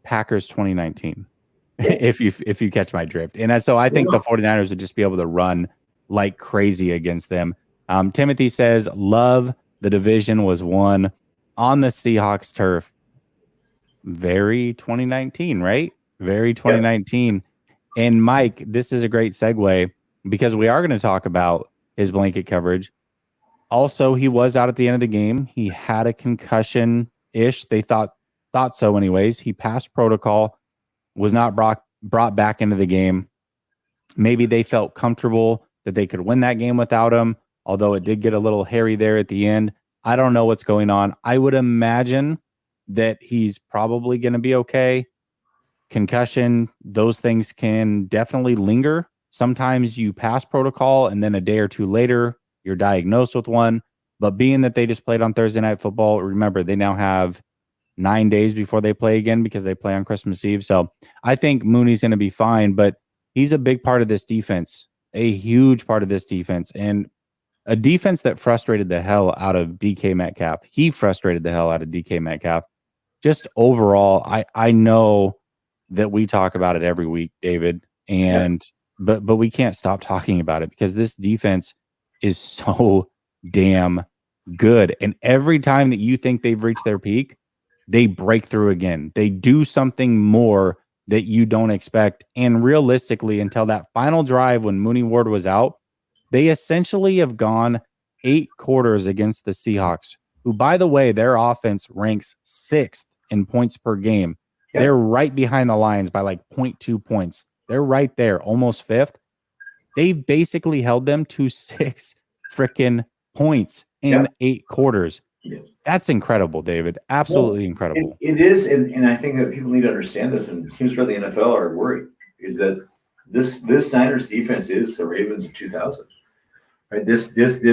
Packers 2019. if you catch my drift. And so I think the 49ers would just be able to run like crazy against them. Timothy says, love the division was won on the Seahawks turf. Very 2019, right? Very 2019. Yeah. And Mike, this is a great segue because we are going to talk about his blanket coverage. Also, he was out at the end of the game. He had a concussion-ish. They thought so anyways. He passed protocol, was not brought back into the game. Maybe they felt comfortable that they could win that game without him, although it did get a little hairy there at the end. I don't know what's going on. I would imagine that he's probably going to be okay. Concussion, those things can definitely linger. Sometimes you pass protocol and then a day or 2 later, you're diagnosed with one. But being that they just played on Thursday Night Football, remember, they now have 9 days before they play again because they play on Christmas Eve. So I think Mooney's going to be fine, but he's a big part of this defense, a huge part of this defense, and a defense that frustrated the hell out of DK Metcalf. He frustrated the hell out of DK Metcalf. Just overall, I know that we talk about it every week, David, and but we can't stop talking about it because this defense is so damn good. And every time that you think they've reached their peak, they break through again. They do something more that you don't expect. And realistically, until that final drive when Mooney Ward was out, they essentially have gone 8 quarters against the Seahawks, who, by the way, their offense ranks 6th in points per game. Yeah. They're right behind the Lions by 0.2 points. They're right there, almost 5th. They've basically held them to 6 freaking points. in 8 quarters. Yes. That's incredible, David. Absolutely incredible. It is, and I think that people need to understand this, and teams throughout the NFL are worried, is that this Niners defense is the Ravens of 2000. Right? This is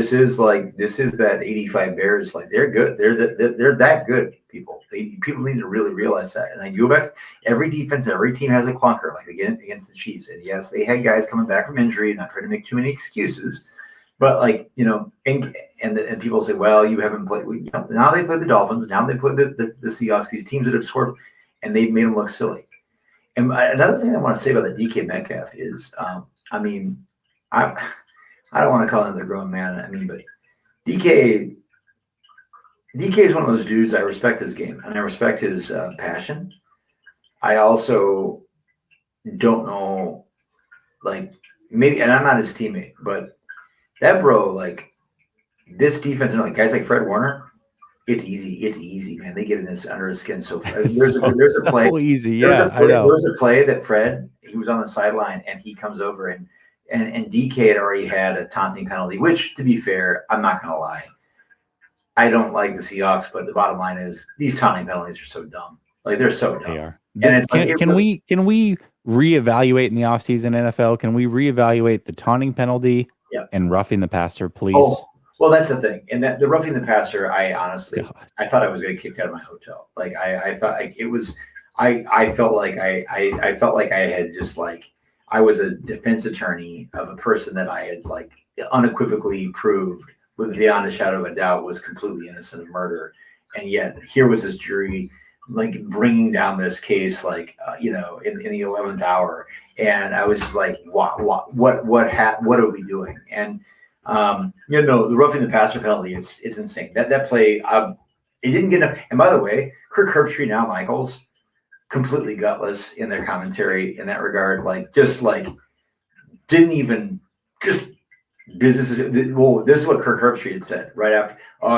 that 85 Bears. Like, they're good. They're that good, people. People need to really realize that. And I go back, every defense, every team has a clunker, like again against the Chiefs. And yes, they had guys coming back from injury, not trying to make too many excuses. But like, and people say, well, you haven't played. Now they play the Dolphins. Now they play the Seahawks. These teams that have scored, and they've made them look silly. And another thing I want to say about the DK Metcalf is, I don't want to call him the grown man. But DK is one of those dudes. I respect his game and I respect his passion. I also don't know, like, maybe, and I'm not his teammate, but that bro, like, this defense, like guys like Fred Warner, it's easy, man. They get under his skin. So there's a play. Easy, yeah. I know. There's a play that Fred, he was on the sideline and he comes over and DK had already had a taunting penalty, which, to be fair, I'm not going to lie, I don't like the Seahawks, but the bottom line is these taunting penalties are so dumb. Like, they're so dumb. They are. And it's can we reevaluate in the offseason NFL? Can we reevaluate the taunting penalty and roughing the passer, please? Oh, well, that's the thing. And that the roughing the passer, I honestly, I thought I was going to get kicked out of my hotel. Like, I thought, like, it was, I felt like I felt like I had just, like, I was a defense attorney of a person that I had, like, unequivocally proved with beyond a shadow of a doubt was completely innocent of murder. And yet here was this jury, like, bringing down this case, like, in the 11th hour. And I was just like, what are we doing? And, the roughing the passer penalty, it's insane. That play, it didn't get enough. And by the way, Kirk Herbstreit, now Michaels, completely gutless in their commentary in that regard. Like, just like, didn't even just business. Well, this is what Kirk Herbstreit had said right after. Oh,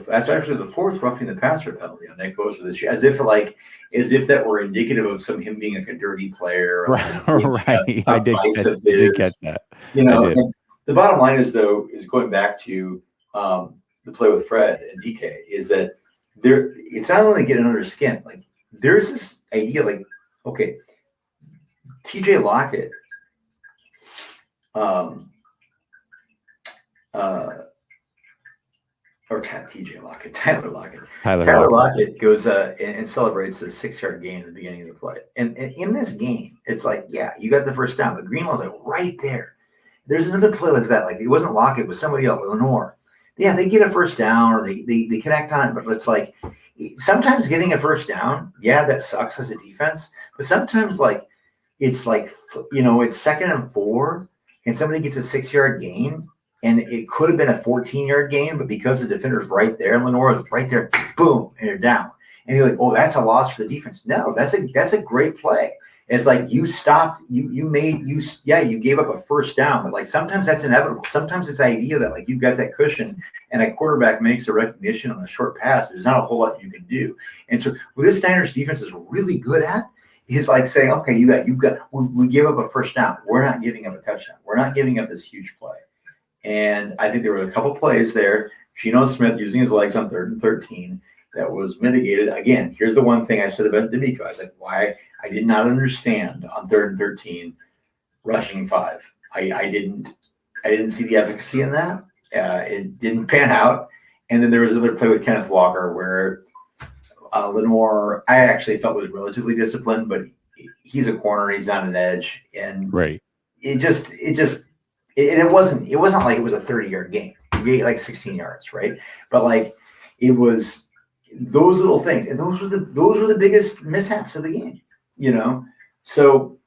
that's actually the 4th roughing the passer penalty on Nick Bosa this year, as if that were indicative of him being like a dirty player. Right. I did catch that. And the bottom line is going back to the play with Fred and DK, is that it's not only getting under skin, like, there's this idea, like, okay, TJ Lockett, Tyler Lockett goes and celebrates a 6-yard gain at the beginning of the play. And in this game, it's like, yeah, you got the first down, but Greenlaw's like right there. There's another play like that. Like, it wasn't Lockett, it was somebody else, Lenore. Yeah, they get a first down or they connect on it, but it's like, sometimes getting a first down, yeah, that sucks as a defense. But sometimes, like, it's like, it's 2nd and 4, and somebody gets a 6-yard gain, and it could have been a 14-yard gain, but because the defender's right there, and Lenore is right there, boom, and you're down. And you're like, oh, that's a loss for the defense. No, that's a great play. It's like, you stopped, you gave up a first down, but, like, sometimes that's inevitable. Sometimes it's the idea that, like, you've got that cushion and a quarterback makes a recognition on a short pass. There's not a whole lot you can do. And so what this Niners defense is really good at is, like, saying, okay, we gave up a first down. We're not giving up a touchdown. We're not giving up this huge play. And I think there were a couple plays there. Geno Smith using his legs on 3rd and 13 that was mitigated. Again, here's the one thing I said about D'Amico. I said, why I did not understand on 3rd and 13 rushing 5. I didn't see the efficacy in that. It didn't pan out. And then there was another play with Kenneth Walker where Lenore, I actually felt, was relatively disciplined, but he's a corner, he's not an edge, and right. It wasn't like it was a 30-yard game. He gained like 16 yards, right? But, like, it was those little things, and those were the biggest mishaps of the game. So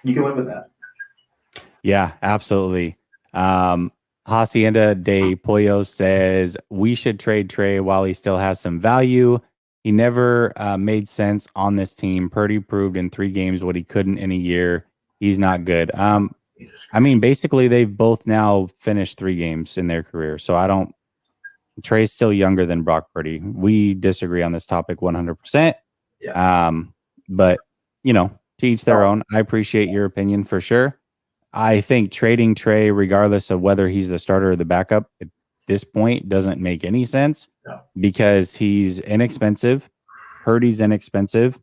you can live with that. Yeah, absolutely. Hacienda de Pollo says we should trade Trey while he still has some value. He never made sense on this team. Purdy proved in 3 games what he couldn't in a year. He's not good. Basically, they've both now finished 3 games in their career. So Trey's still younger than Brock Purdy. We disagree on this topic 100%. Yeah. But, to each their own. I appreciate your opinion for sure. I think trading Trey, regardless of whether he's the starter or the backup, this point doesn't make any sense No. because he's inexpensive. Purdy's inexpensive.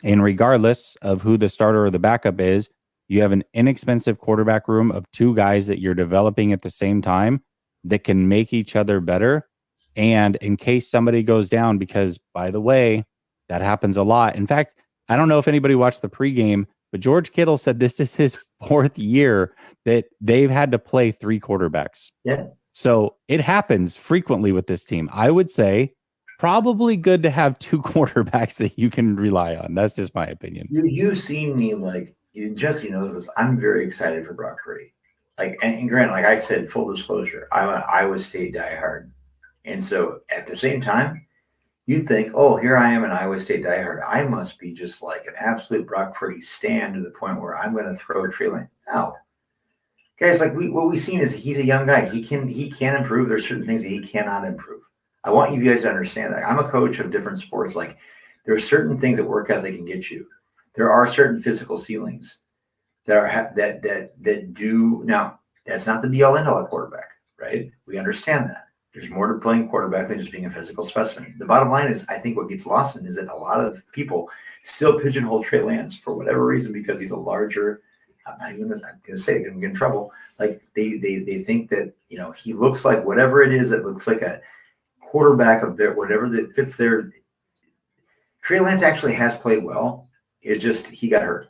And regardless of who the starter or the backup is, you have an inexpensive quarterback room of two guys that you're developing at the same time that can make each other better. And in case somebody goes down, because by the way, that happens a lot. In fact, I don't know if anybody watched the pregame, but George Kittle said this is his 4th year that they've had to play 3 quarterbacks. Yeah. So it happens frequently with this team. I would say probably good to have 2 quarterbacks that you can rely on. That's just my opinion. You've seen me, like, Jesse knows this. I'm very excited for Brock Purdy. Like, and granted, like I said, full disclosure, I'm an Iowa State diehard. And so at the same time, you'd think, oh, here I am an Iowa State diehard. I must be just like an absolute Brock Purdy stan to the point where I'm going to throw a Trey Lance. No. Guys, like what we've seen is he's a young guy. He can improve. There's certain things that he cannot improve. I want you guys to understand that. I'm a coach of different sports. Like, there are certain things that work ethic can get you. There are certain physical ceilings that are that do. Now, that's not the be-all end-all at quarterback, right? We understand that. There's more to playing quarterback than just being a physical specimen. The bottom line is, I think what gets lost in is that a lot of people still pigeonhole Trey Lance for whatever reason because he's a larger. I'm going to say it, I'm going to get in trouble. Like they think that, you know, he looks like whatever it is that looks like a quarterback of their whatever that fits their. Trey Lance actually has played well. It's just he got hurt.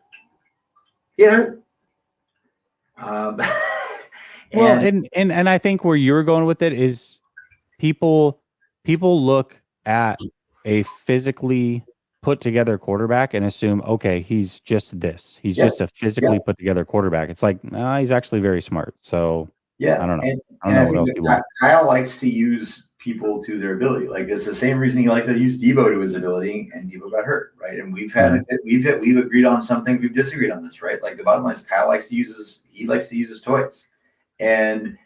He got hurt. Well, and I think where you're going with it is people look at a physically put together quarterback and assume, okay, he's just this. He's just a physically put together quarterback. It's like, no, he's actually very smart. So yeah, I don't know. I don't know what else you want. Kyle likes to use people to their ability. Like, it's the same reason he liked to use Debo to his ability, and Debo got hurt, right? And we've agreed on something, we've disagreed on this, right? Like, the bottom line is Kyle likes to use his toys. And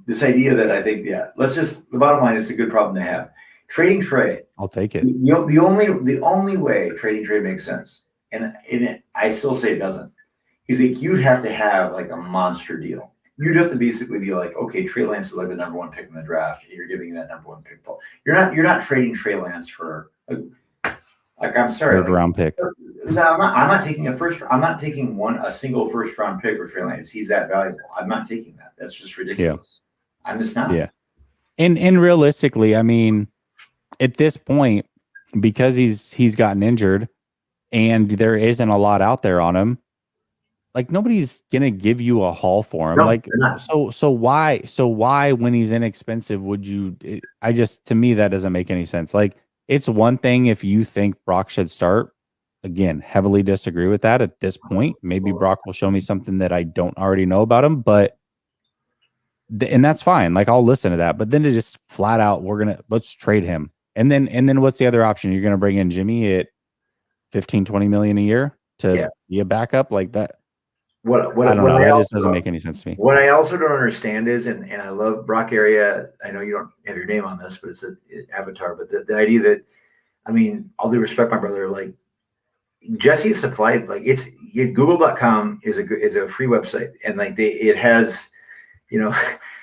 this idea that I think, the bottom line is a good problem to have. Trading Trey, I'll take it. The only way trading Trey makes sense, and I still say it doesn't, is that you'd have to have like a monster deal. You'd have to basically be like, okay, Trey Lance is like the number 1 pick in the draft, and you're giving that number 1 pick. You're not trading Trey Lance for I'm sorry, 3rd round pick. No, I'm not taking a first. I'm not taking a single first round pick for Trey Lance. He's that valuable. I'm not taking that. That's just ridiculous. Yeah. I'm just not. Yeah. And realistically, I mean, at this point, because he's gotten injured and there isn't a lot out there on him, like, nobody's gonna give you a haul for him. No, so why when he's inexpensive would you? To me, that doesn't make any sense. Like, it's one thing if you think Brock should start. Again, heavily disagree with that at this point. Maybe Brock will show me something that I don't already know about him, and that's fine. Like, I'll listen to that. But then to just flat out, let's trade him. And then what's the other option? You're going to bring in Jimmy at 15, 20 million a year to be a backup like that. I don't know. That just doesn't make any sense to me. What I also don't understand is, and I love Brock area. I know you don't have your name on this, but it's an avatar. But the idea that, I mean, all due respect, my brother, like, Jesse supplied, like, Google.com is a free website, and like it has, you know,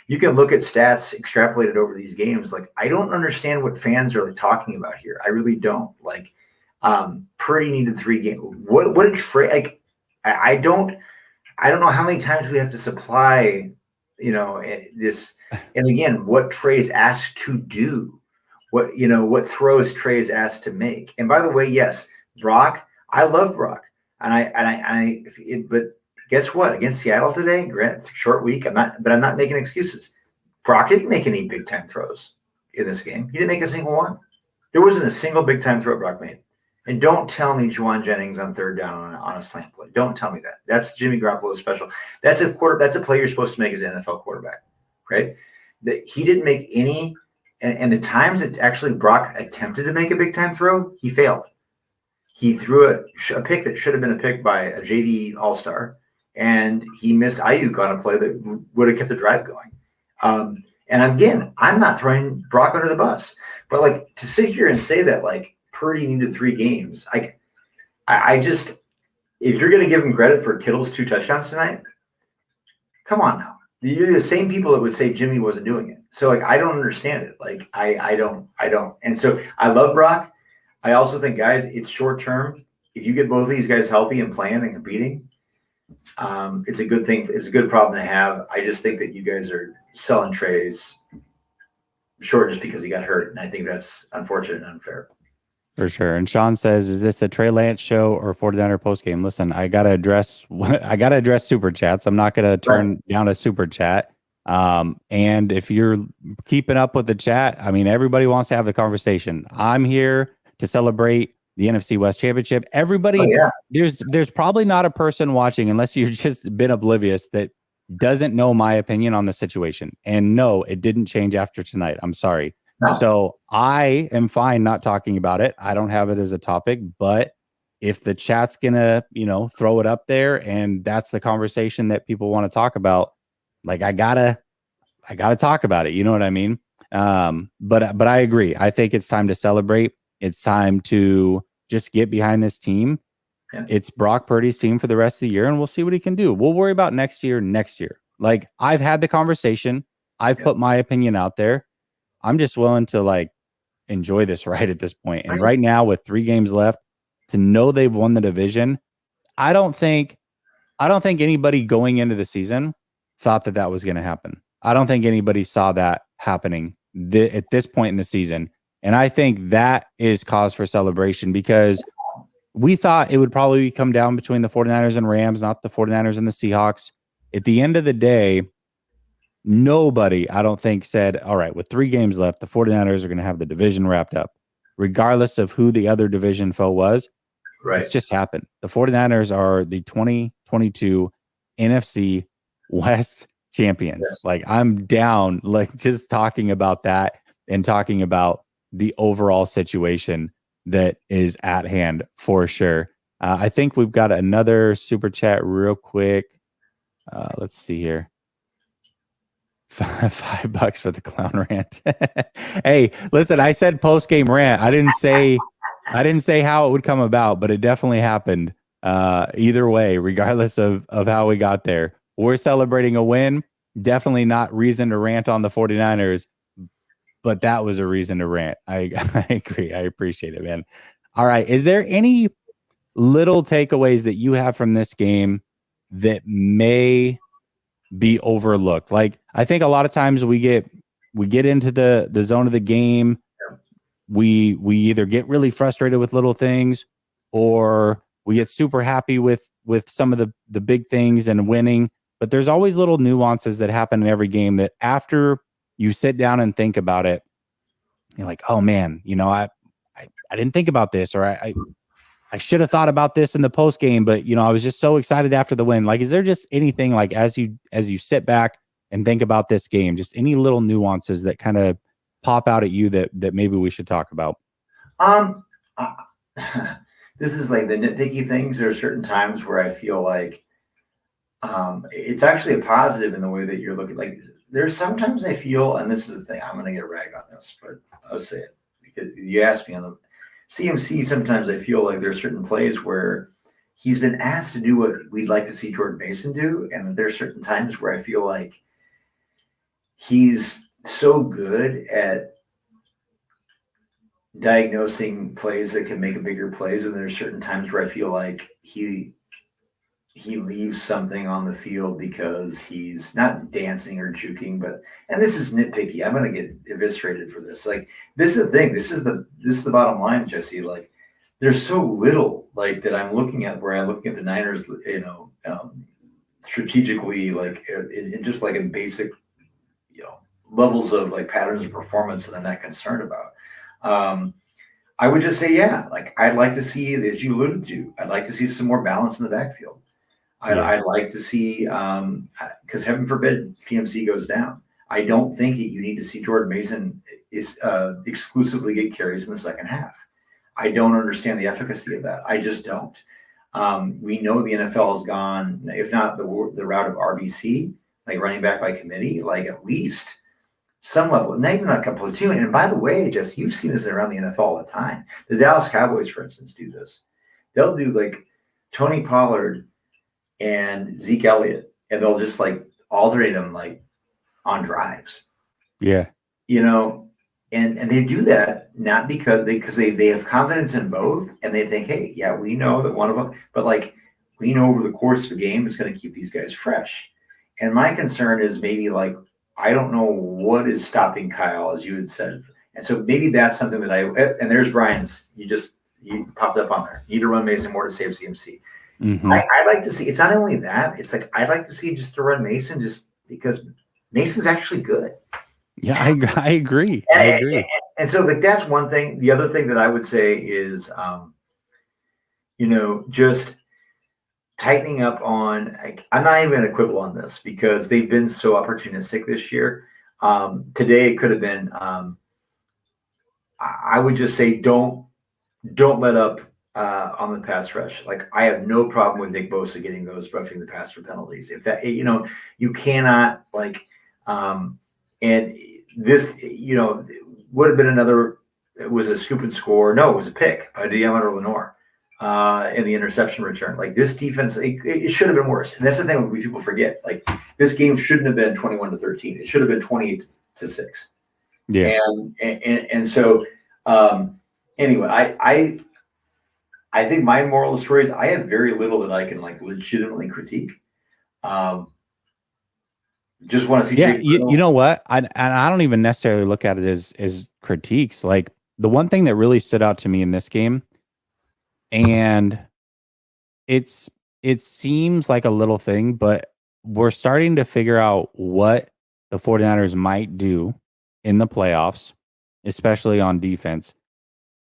you can look at stats extrapolated over these games. Like, I don't understand what fans are like talking about here. I really don't. Like, Purdy needed 3 games. What a trade! Like, I don't know how many times we have to supply, you know, this. And again, what Trey's asked to do, what throws Trey's asked to make. And by the way, yes, Brock. I love Brock, but guess what? Against Seattle today, short week. I'm not making excuses. Brock didn't make any big time throws in this game. He didn't make a single one. There wasn't a single big time throw Brock made. And don't tell me Juwan Jennings on 3rd down on a slant play. Don't tell me that. That's Jimmy Garoppolo special. That's a play you're supposed to make as an NFL quarterback, right? That he didn't make any, and the times that actually Brock attempted to make a big time throw, he failed. He threw a pick that should have been a pick by a JV All-Star, and he missed Ayuk on a play that would have kept the drive going. And again, I'm not throwing Brock under the bus, but like, to sit here and say that like Purdy needed 3 games, I just, if you're going to give him credit for Kittle's 2 touchdowns tonight, come on now. You're the same people that would say Jimmy wasn't doing it. So like, I don't understand it. Like, I don't. And so I love Brock. I also think, guys, it's short term. If you get both of these guys healthy and playing and competing, it's a good thing. It's a good problem to have. I just think that you guys are selling Trey's short just because he got hurt, and I think that's unfortunate and unfair. For sure. And Sean says, is this the Trey Lance show or 49er postgame? Listen, I gotta address super chats. I'm not gonna turn down a super chat. And if you're keeping up with the chat, I mean, everybody wants to have the conversation. I'm here to celebrate the NFC West Championship. Everybody, there's probably not a person watching, unless you've just been oblivious, that doesn't know my opinion on the situation. And no, it didn't change after tonight. I'm sorry. No. So I am fine not talking about it. I don't have it as a topic, but if the chat's gonna, throw it up there and that's the conversation that people want to talk about, like I gotta talk about it. You know what I mean? But I agree. I think it's time to celebrate. It's time to just get behind this team. Yeah. It's Brock Purdy's team for the rest of the year, and we'll see what he can do. We'll worry about next year. Like, I've had the conversation. I've put my opinion out there. I'm just willing to enjoy this right at this point. And right now, with 3 games left, to know they've won the division, I don't think anybody going into the season thought that was going to happen. I don't think anybody saw that happening at this point in the season. And I think that is cause for celebration, because we thought it would probably come down between the 49ers and Rams, not the 49ers and the Seahawks. At the end of the day, nobody, I don't think, said, all right, with 3 games left, the 49ers are going to have the division wrapped up, regardless of who the other division foe was. Right. It's just happened. The 49ers are the 2022 NFC West champions. Yes. Like, I'm down, just talking about that and talking about the overall situation that is at hand for sure. I think we've got another super chat real quick. Let's see here. $5 for the clown rant. Hey, listen, I said post-game rant. I didn't say how it would come about, but it definitely happened. Either way, regardless of how we got there. We're celebrating a win. Definitely not reason to rant on the 49ers, but that was a reason to rant. I agree. I appreciate it, man. All right. Is there any little takeaways that you have from this game that may be overlooked? Like, I think a lot of times we get into the zone of the game. We either get really frustrated with little things, or we get super happy with some of the big things and winning. But there's always little nuances that happen in every game that after you sit down and think about it, you're like, oh man, I didn't think about this, or I should have thought about this in the post game, but I was just so excited after the win. Like, is there just anything, like, as you sit back and think about this game, just any little nuances that kind of pop out at you that maybe we should talk about? This is like the nitpicky things. There are certain times where I feel like it's actually a positive in the way that you're looking. Like, there's sometimes I feel, and this is the thing, I'm going to get a rag on this, but I'll say it because you asked me on the CMC. Sometimes I feel like there's certain plays where he's been asked to do what we'd like to see Jordan Mason do. And there's certain times where I feel like he's so good at diagnosing plays that can make a bigger plays. And there's certain times where I feel like he leaves something on the field because he's not dancing or juking, and this is nitpicky. I'm going to get eviscerated for this. Like, this is the thing. This is the bottom line, Jesse. Like, there's so little that I'm looking at where I'm looking at the Niners, strategically, in just in basic, levels of patterns of performance that I'm not concerned about. I would just say, I'd like to see, as you alluded to, I'd like to see some more balance in the backfield. I'd like to see, because heaven forbid CMC goes down. I don't think that you need to see Jordan Mason exclusively get carries in the second half. I don't understand the efficacy of that. I just don't. We know the NFL has gone, if not the route of RBC, running back by committee, at least some level, not even a platoon. And by the way, just you've seen this around the NFL all the time. The Dallas Cowboys, for instance, do this. They'll do Tony Pollard and Zeke Elliott, and they'll just alternate them like on drives. Yeah. And they do that not because they have confidence in both, and they think, hey, yeah, we know that one of them, but like we know over the course of a game it's going to keep these guys fresh. And my concern is maybe like I don't know what is stopping Kyle, as you had said, and so maybe that's something that and there's Brian's. You popped up on there. You need to run Mason more to save CMC. Mm-hmm. I'd like to see. It's not only that. It's like I'd like to see just to run Mason just because Mason's actually good. Yeah, I agree. I agree. And so like that's one thing. The other thing that I would say is, just tightening up on. I'm not even going to quibble on this because they've been so opportunistic this year. Today it could have been. I would just say don't let up on the pass rush. Like I have no problem with Nick Bosa getting those roughing the passer penalties. If that you cannot like. And this, would have been another. It was a scoop and score. No, it was a pick by Deontay Lenoir in the interception return. Like this defense, it should have been worse. And that's the thing when people forget. Like this game shouldn't have been 21-13. It should have been 28-6. Yeah. And so anyway, I think my moral of the story is I have very little that I can like legitimately critique. Just want to see. Yeah, you know what? I don't even necessarily look at it as critiques. Like the one thing that really stood out to me in this game, and it seems like a little thing, but we're starting to figure out what the 49ers might do in the playoffs, especially on defense.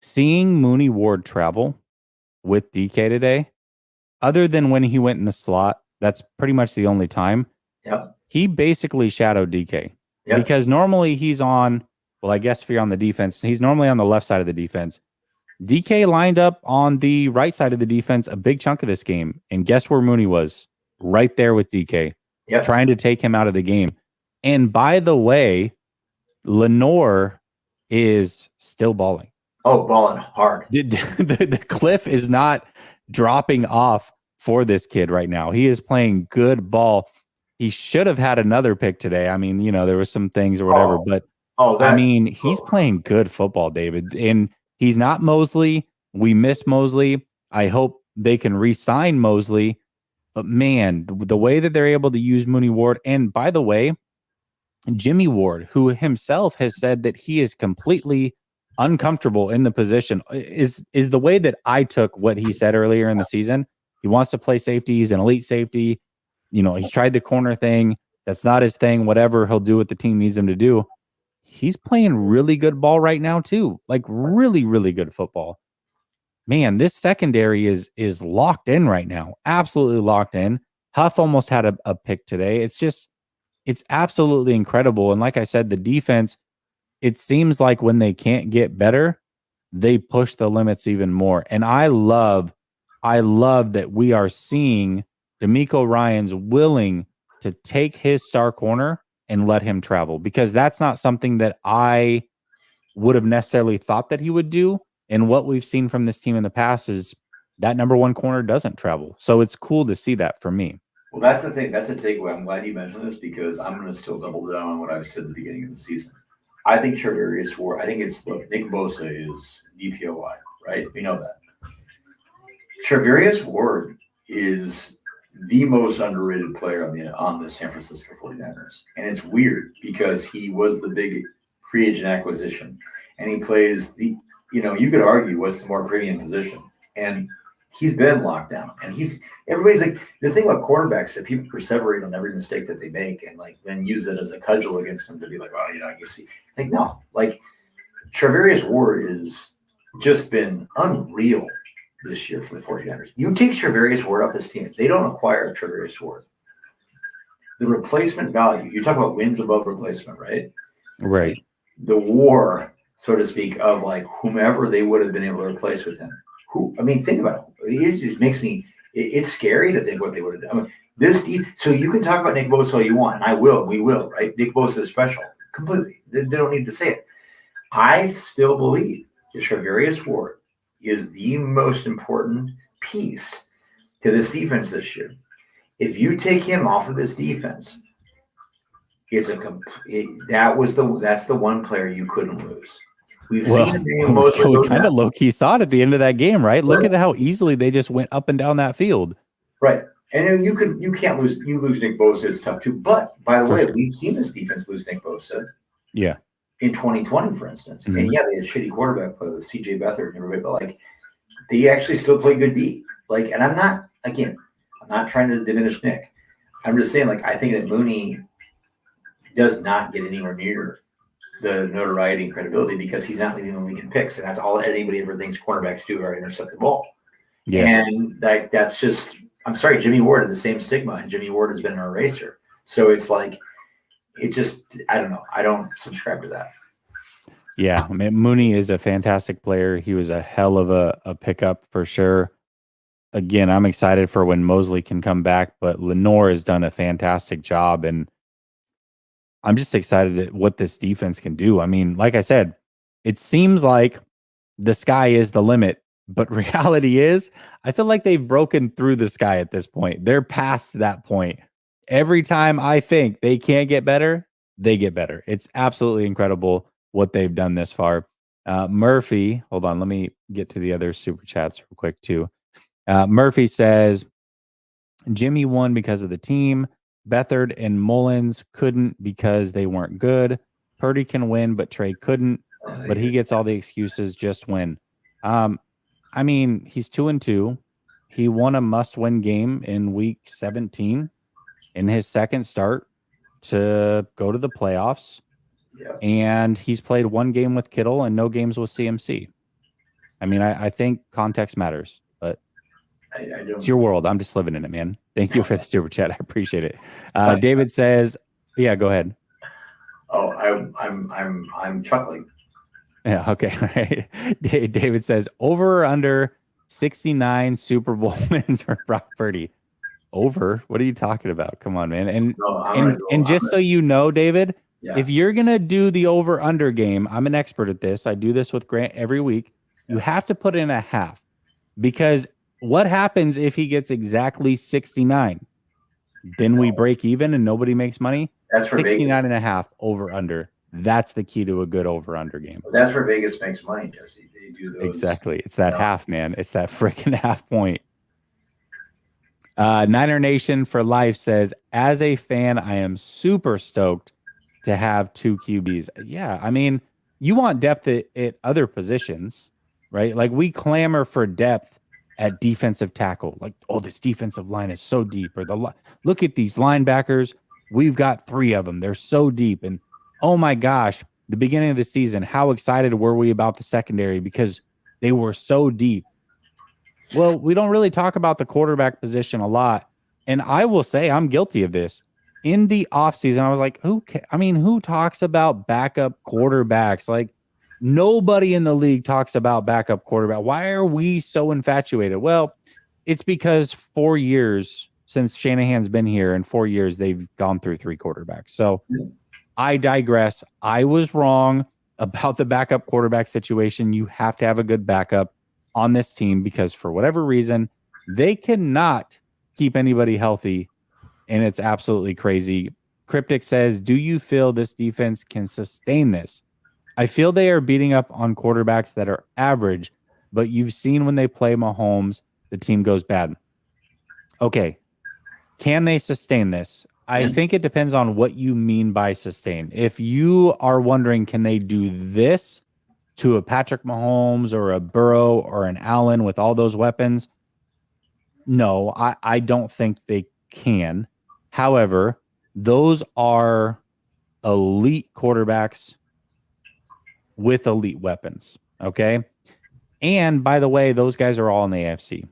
Seeing Mooney Ward travel with DK today, other than when he went in the slot, that's pretty much the only time. Yep. He basically shadowed DK because normally he's on, well, I guess if you're on the defense, he's normally on the left side of the defense. DK lined up on the right side of the defense a big chunk of this game. And guess where Mooney was? Right there with DK, trying to take him out of the game. And by the way, Lenoir is still balling. Oh, balling hard. The cliff is not dropping off for this kid right now. He is playing good ball. He should have had another pick today. I mean, there was some things or whatever, but he's playing good football, David. And he's not Mosley. We miss Mosley. I hope they can re-sign Mosley. But man, the way that they're able to use Mooney Ward, and by the way, Jimmy Ward, who himself has said that he is completely uncomfortable in the position, is the way that I took what he said earlier in the season. He wants to play safety. He's an elite safety. He's tried the corner thing. That's not his thing. Whatever, he'll do what the team needs him to do. He's playing really good ball right now too. Like really, really good football. Man, this secondary is locked in right now. Absolutely locked in. Huff almost had a pick today. It's absolutely incredible. And like I said, the defense, it seems like when they can't get better, they push the limits even more. And I love that we are seeing DeMeco Ryans willing to take his star corner and let him travel, because that's not something that I would have necessarily thought that he would do. And what we've seen from this team in the past is that number one corner doesn't travel. So it's cool to see that for me. Well, that's the thing. That's a takeaway. I'm glad you mentioned this because I'm going to still double down on what I said at the beginning of the season. I think Charvarius Ward, Nick Bosa is DPOY, right? We know that. Charvarius Ward is the most underrated player on the San Francisco 49ers. And it's weird because he was the big free agent acquisition. And he plays you could argue what's the more premium position. And he's been locked down. And everybody's like, the thing about quarterbacks that people perseverate on every mistake that they make and like then use it as a cudgel against them to be like, you see. Like, no. Like, Charvarius Ward has just been unreal this year for the 49ers. You take Charvarius Ward off this team, they don't acquire Charvarius Ward. The replacement value, you talk about wins above replacement, right? Right. Like, the war, so to speak, of like whomever they would have been able to replace with him. Think about it. It just makes me, it's scary to think what they would have done. So you can talk about Nick Bosa all you want, and I will, we will, right? Nick Bosa is special, completely. They don't need to say it. I still believe that Charvarius Ward is the most important piece to this defense this year. If you take him off of this defense, It's that's the one player you couldn't lose. We've Well, seen most yeah, of we those kind of low key saw it at the end of that game, right? Look Right. at how easily they just went up and down that field. Right. And then you can't lose. You lose Nick Bosa, it's tough too. But by the For way, sure. we've seen this defense lose Nick Bosa Yeah. in 2020, for instance. Mhm. And yeah, they had a shitty quarterback play with CJ Beathard and everybody, but like they actually still play good D. Like, and I'm not trying to diminish Nick. I'm just saying, like, I think that Mooney does not get anywhere near the notoriety and credibility because he's not leading the league in picks, and that's all anybody ever thinks cornerbacks do are intercept the ball. Yeah. And that's just, I'm sorry, Jimmy Ward had the same stigma, and Jimmy Ward has been an eraser. So it's like, I don't know. I don't subscribe to that. Yeah, I mean, Mooney is a fantastic player. He was a hell of a pickup for sure. Again, I'm excited for when Mosley can come back, but Lenore has done a fantastic job, and I'm just excited at what this defense can do. I mean, like I said, it seems like the sky is the limit, but reality is, I feel like they've broken through the sky at this point. They're past that point. Every time I think they can't get better, they get better. It's absolutely incredible what they've done this far. Murphy, hold on, let me get to the other super chats real quick too. Murphy says Jimmy won because of the team. Beathard and Mullins couldn't because they weren't good. Purdy can win, but Trey couldn't. But he gets all the excuses. Just win. I mean, he's 2-2. He won a must-win game in week 17 in his second start to go to the playoffs. Yeah. And he's played one game with Kittle and no games with CMC. I mean, I think context matters, but I don't. It's your world. I'm just living in it, man. Thank you for the super chat. I appreciate it. David says, "Yeah, go ahead." Oh, I'm chuckling. Yeah, okay. David says, "Over or under 69 Super Bowl wins for Brock Purdy." Over? What are you talking about? Come on, man. And just so you know, David, if you're gonna do the over under game, I'm an expert at this. I do this with Grant every week. You have to put in a half, because what happens if he gets exactly 69? Then we break even and nobody makes money. That's for 69 Vegas. and a half over under. That's the key to a good over under game. Well, that's where Vegas makes money, Jesse. They do those. Exactly. It's that half, man. It's that freaking half point. Niner Nation for Life says, as a fan, I am super stoked to have two QBs. Yeah, I mean, you want depth at other positions, right? Like, we clamor for depth at defensive tackle. Like, oh, this defensive line is so deep. Or look at these linebackers. We've got 3 of them. They're so deep. And oh my gosh, the beginning of the season, how excited were we about the secondary because they were so deep. Well, we don't really talk about the quarterback position a lot. And I will say I'm guilty of this. In the offseason, I was like, who talks about backup quarterbacks? Like, nobody in the league talks about backup quarterback. Why are we so infatuated? Well, it's because 4 years since Shanahan's been here, in 4 years, they've gone through 3 quarterbacks. So I digress. I was wrong about the backup quarterback situation. You have to have a good backup on this team because for whatever reason, they cannot keep anybody healthy. And it's absolutely crazy. Cryptic says, do you feel this defense can sustain this? I feel they are beating up on quarterbacks that are average, but you've seen when they play Mahomes, the team goes bad. Okay. Can they sustain this? I think it depends on what you mean by sustain. If you are wondering, can they do this to a Patrick Mahomes or a Burrow or an Allen with all those weapons? No, I don't think they can. However, those are elite quarterbacks with elite weapons. Okay. And by the way, those guys are all in the AFC.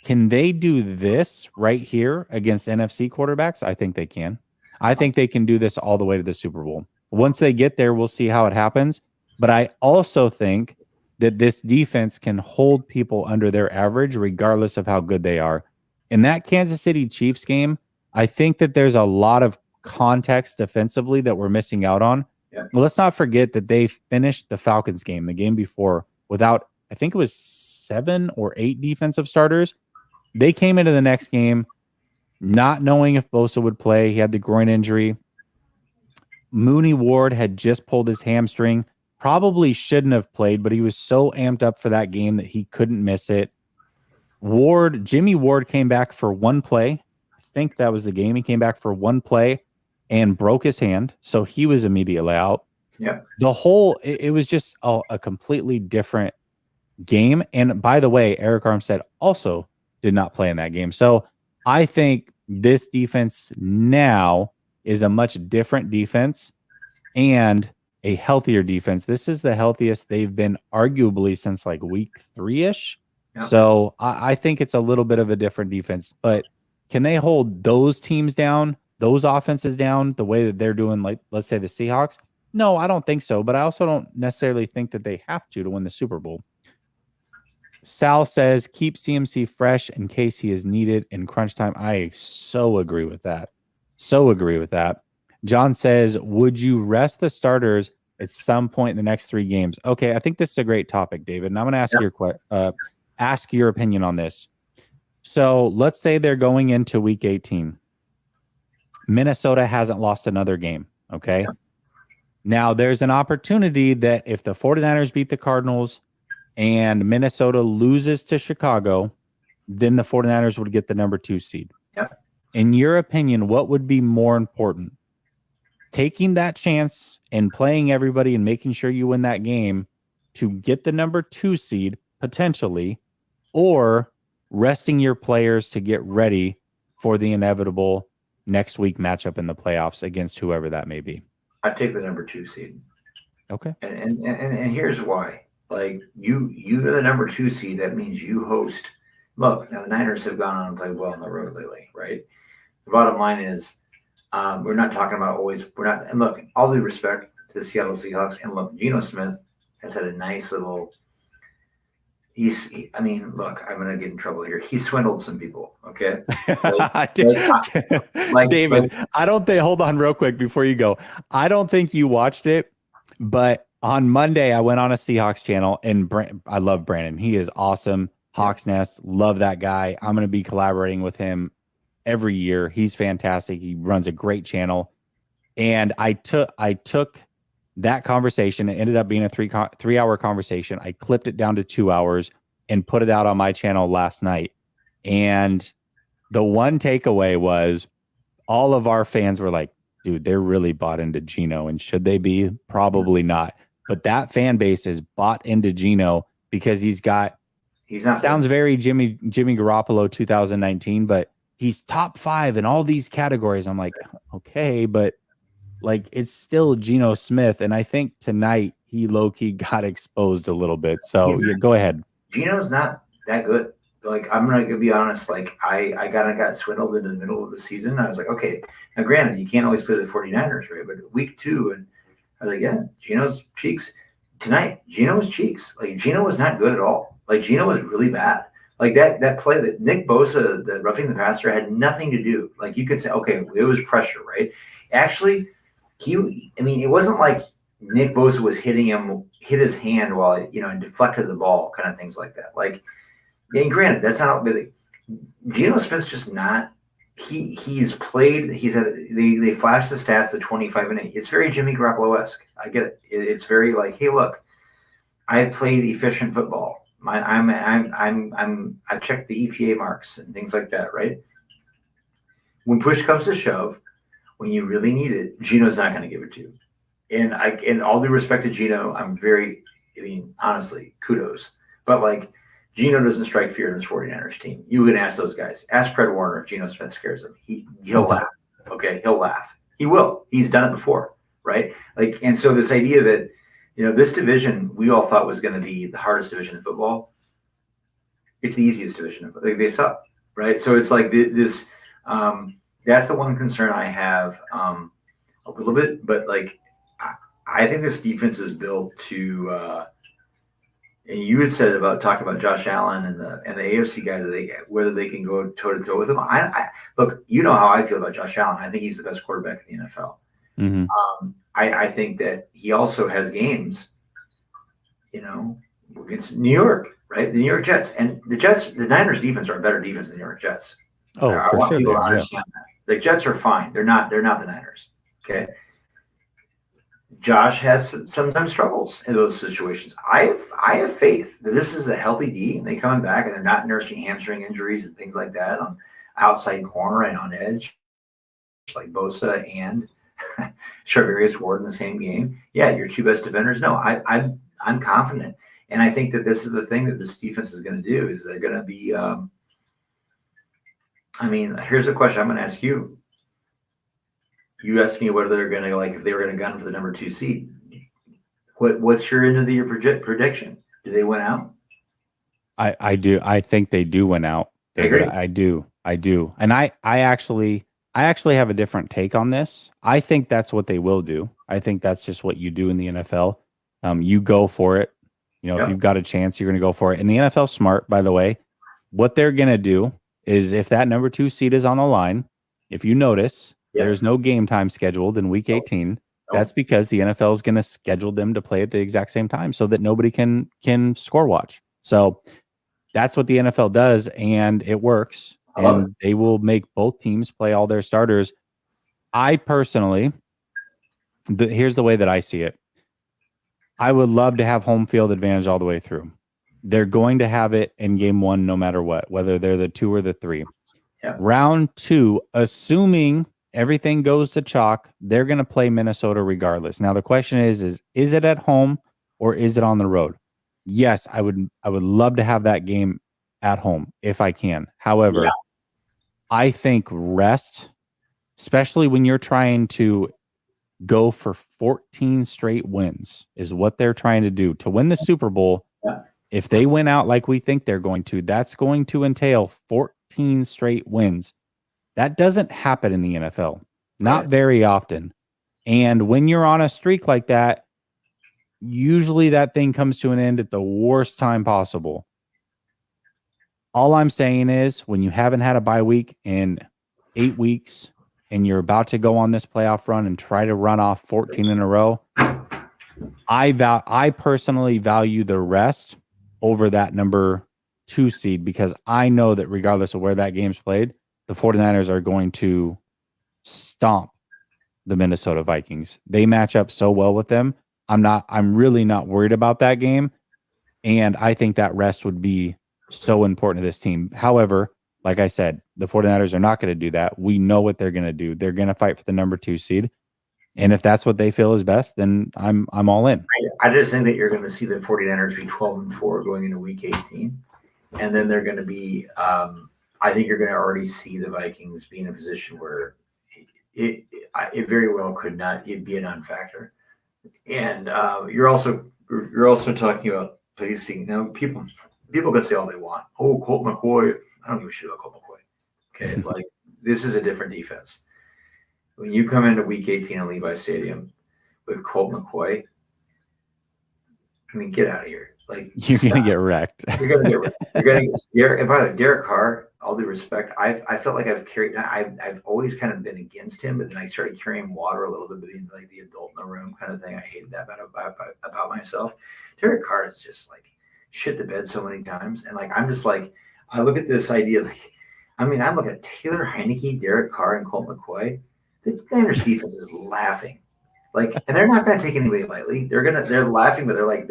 Can they do this right here against NFC quarterbacks? I think they can. I think they can do this all the way to the Super Bowl. Once they get there, we'll see how it happens. But I also think that this defense can hold people under their average regardless of how good they are. In that Kansas City Chiefs game, I think that there's a lot of context defensively that we're missing out on. Yeah. Well, let's not forget that they finished the Falcons game, the game before, without, I think it was 7 or 8 defensive starters. They came into the next game not knowing if Bosa would play. He had the groin injury. Mooney Ward had just pulled his hamstring, probably shouldn't have played, but he was so amped up for that game that he couldn't miss it. Jimmy Ward came back for one play. I think that was the game. He came back for one play and broke his hand. So he was immediately out. Yeah. It was just a completely different game. And by the way, Eric Armstead also did not play in that game. So I think this defense now is a much different defense and a healthier defense. This is the healthiest they've been arguably since like week 3-ish. Yeah. So I think it's a little bit of a different defense, but can they hold those teams down, those offenses down the way that they're doing, like, let's say the Seahawks? No, I don't think so, but I also don't necessarily think that they have to win the Super Bowl. Sal says, keep CMC fresh in case he is needed in crunch time. I so agree with that. John says, would you rest the starters at some point in the next 3 games? Okay, I think this is a great topic, David, and I'm going to ask your opinion on this. So let's say they're going into week 18. Minnesota hasn't lost another game, okay? Yeah. Now, there's an opportunity that if the 49ers beat the Cardinals and Minnesota loses to Chicago, then the 49ers would get the number 2 seed. Yeah. In your opinion, what would be more important? Taking that chance and playing everybody and making sure you win that game to get the number 2 seed, potentially, or resting your players to get ready for the inevitable next week matchup in the playoffs against whoever that may be? I'd take the number 2 seed. Okay. And here's why. Like, you get the number 2 seed, that means you host. Look, now the Niners have gone on and played well on the road lately, right? The bottom line is, we're not talking about and look, all due respect to the Seattle Seahawks, and look, Geno Smith has had a nice little, I mean, look, I'm going to get in trouble here. He swindled some people, okay? David, I don't think, hold on real quick before you go. I don't think you watched it, but on Monday, I went on a Seahawks channel, and I love Brandon. He is awesome. Hawks Nest, love that guy. I'm going to be collaborating with him every year. He's fantastic. He runs a great channel. And I took that conversation. It ended up being a 3-hour conversation. I clipped it down to 2 hours and put it out on my channel last night. And the one takeaway was all of our fans were like, dude, they're really bought into Geno. And should they be? Probably not. But that fan base is bought into Geno because he's not sounds very Jimmy Garoppolo 2019, but he's top 5 in all these categories. I'm like, okay, but like, it's still Geno Smith. And I think tonight he low-key got exposed a little bit. So yeah, go ahead. Geno's not that good. Like, I'm going to be honest. Like, I kind of got swindled in the middle of the season. I was like, okay, now granted, you can't always play the 49ers, right? But week 2, and I was like, yeah, Geno's cheeks. Tonight, Geno's cheeks. Like, Geno was not good at all. Like, Geno was really bad. Like, that play that Nick Bosa, the roughing the passer, had nothing to do. Like, you could say, okay, it was pressure, right? Actually, it wasn't like Nick Bosa was hit his hand while, and deflected the ball, kind of things like that. Like, and granted, that's not really, Geno Smith's just not, they flashed the stats at 25 and 8. It's very Jimmy Garoppolo-esque. I get it. It's very like, hey, look, I played efficient football. I've checked the EPA marks and things like that, right? When push comes to shove, when you really need it, Geno's not going to give it to you. And all due respect to Geno, honestly, kudos. But like, Geno doesn't strike fear in this 49ers team. You can ask those guys. Ask Fred Warner if Geno Smith scares him. He'll laugh. Okay, he'll laugh. He will. He's done it before, right? Like, and so this idea that, this division we all thought was going to be the hardest division in football, it's the easiest division. Like, they suck, right? So it's like this. That's the one concern I have a little bit, but like, I think this defense is built to. And you had said about talking about Josh Allen and the AFC guys, whether they can go toe to toe with him. I look, you know how I feel about Josh Allen. I think he's the best quarterback in the NFL. Mm-hmm. I think that he also has games, against New York, right? The New York Jets, and the Niners defense are a better defense than the New York Jets. Oh, I for want sure. people to understand that. The Jets are fine. They're not the Niners. Okay. Josh has sometimes struggles in those situations. I have faith that this is a healthy D and they coming back and they're not nursing hamstring injuries and things like that on outside corner and on edge like Bosa and Charvarius Ward in the same game. Yeah, your two best defenders. No, I'm confident, and I think that this is the thing that this defense is going to do is they're going to be. I mean, here's a question I'm going to ask you. You asked me whether they're going to like if they were going to gun for the number 2 seed. What's your end of the year prediction? Do they win out? I do. I think they do win out. David. I do. And I actually have a different take on this. I think that's what they will do. I think that's just what you do in the NFL. You go for it. You know, if you've got a chance, you're going to go for it. And the NFL's smart, by the way. What they're going to do is if that number 2 seed is on the line, if you notice, there's no game time scheduled in week 18. That's because the NFL is going to schedule them to play at the exact same time so that nobody can score watch. So that's what the NFL does, and it works. And they will make both teams play all their starters. I personally, here's the way that I see it. I would love to have home field advantage all the way through. They're going to have it in game 1 no matter what, whether they're the 2 or the 3. Yeah. Round 2, assuming everything goes to chalk, they're going to play Minnesota regardless. Now the question is it at home or is it on the road? Yes, I would love to have that game at home if I can. However, I think rest, especially when you're trying to go for 14 straight wins, is what they're trying to do to win the Super Bowl. Yeah. If they win out like we think they're going to, that's going to entail 14 straight wins. That doesn't happen in the NFL, not very often. And when you're on a streak like that, usually that thing comes to an end at the worst time possible. All I'm saying is when you haven't had a bye week in 8 weeks and you're about to go on this playoff run and try to run off 14 in a row, I personally value the rest over that number 2 seed because I know that regardless of where that game's played, the 49ers are going to stomp the Minnesota Vikings. They match up so well with them. I'm really not worried about that game. And I think that rest would be so important to this team. However, like I said, the 49ers are not going to do that. We know what they're going to do. They're going to fight for the number 2 seed. And if that's what they feel is best, then I'm all in. I just think that you're going to see the 49ers be 12-4 going into week 18. And then they're going to be I think you're going to already see the Vikings be in a position where it very well could not be a non-factor. And you're also talking about placing. Now people can say all they want. Oh, Colt McCoy. I don't give a shit about Colt McCoy. Okay, like this is a different defense. When you come into Week 18 at Levi Stadium with Colt McCoy, I mean, get out of here. Like you're gonna get wrecked. You're gonna get wrecked. You're gonna get. And by the way, Derek Carr, all due respect, I felt like I've always kind of been against him, but then I started carrying water a little bit, being like the adult in the room kind of thing. I hated that about myself. Derek Carr is just like shit the bed so many times, and like I'm just like I look at this idea like I mean I look at Taylor Heineke, Derek Carr, and Colt McCoy. The Niners defense is laughing. Like, and they're not going to take anybody lightly. They're laughing, but they're like,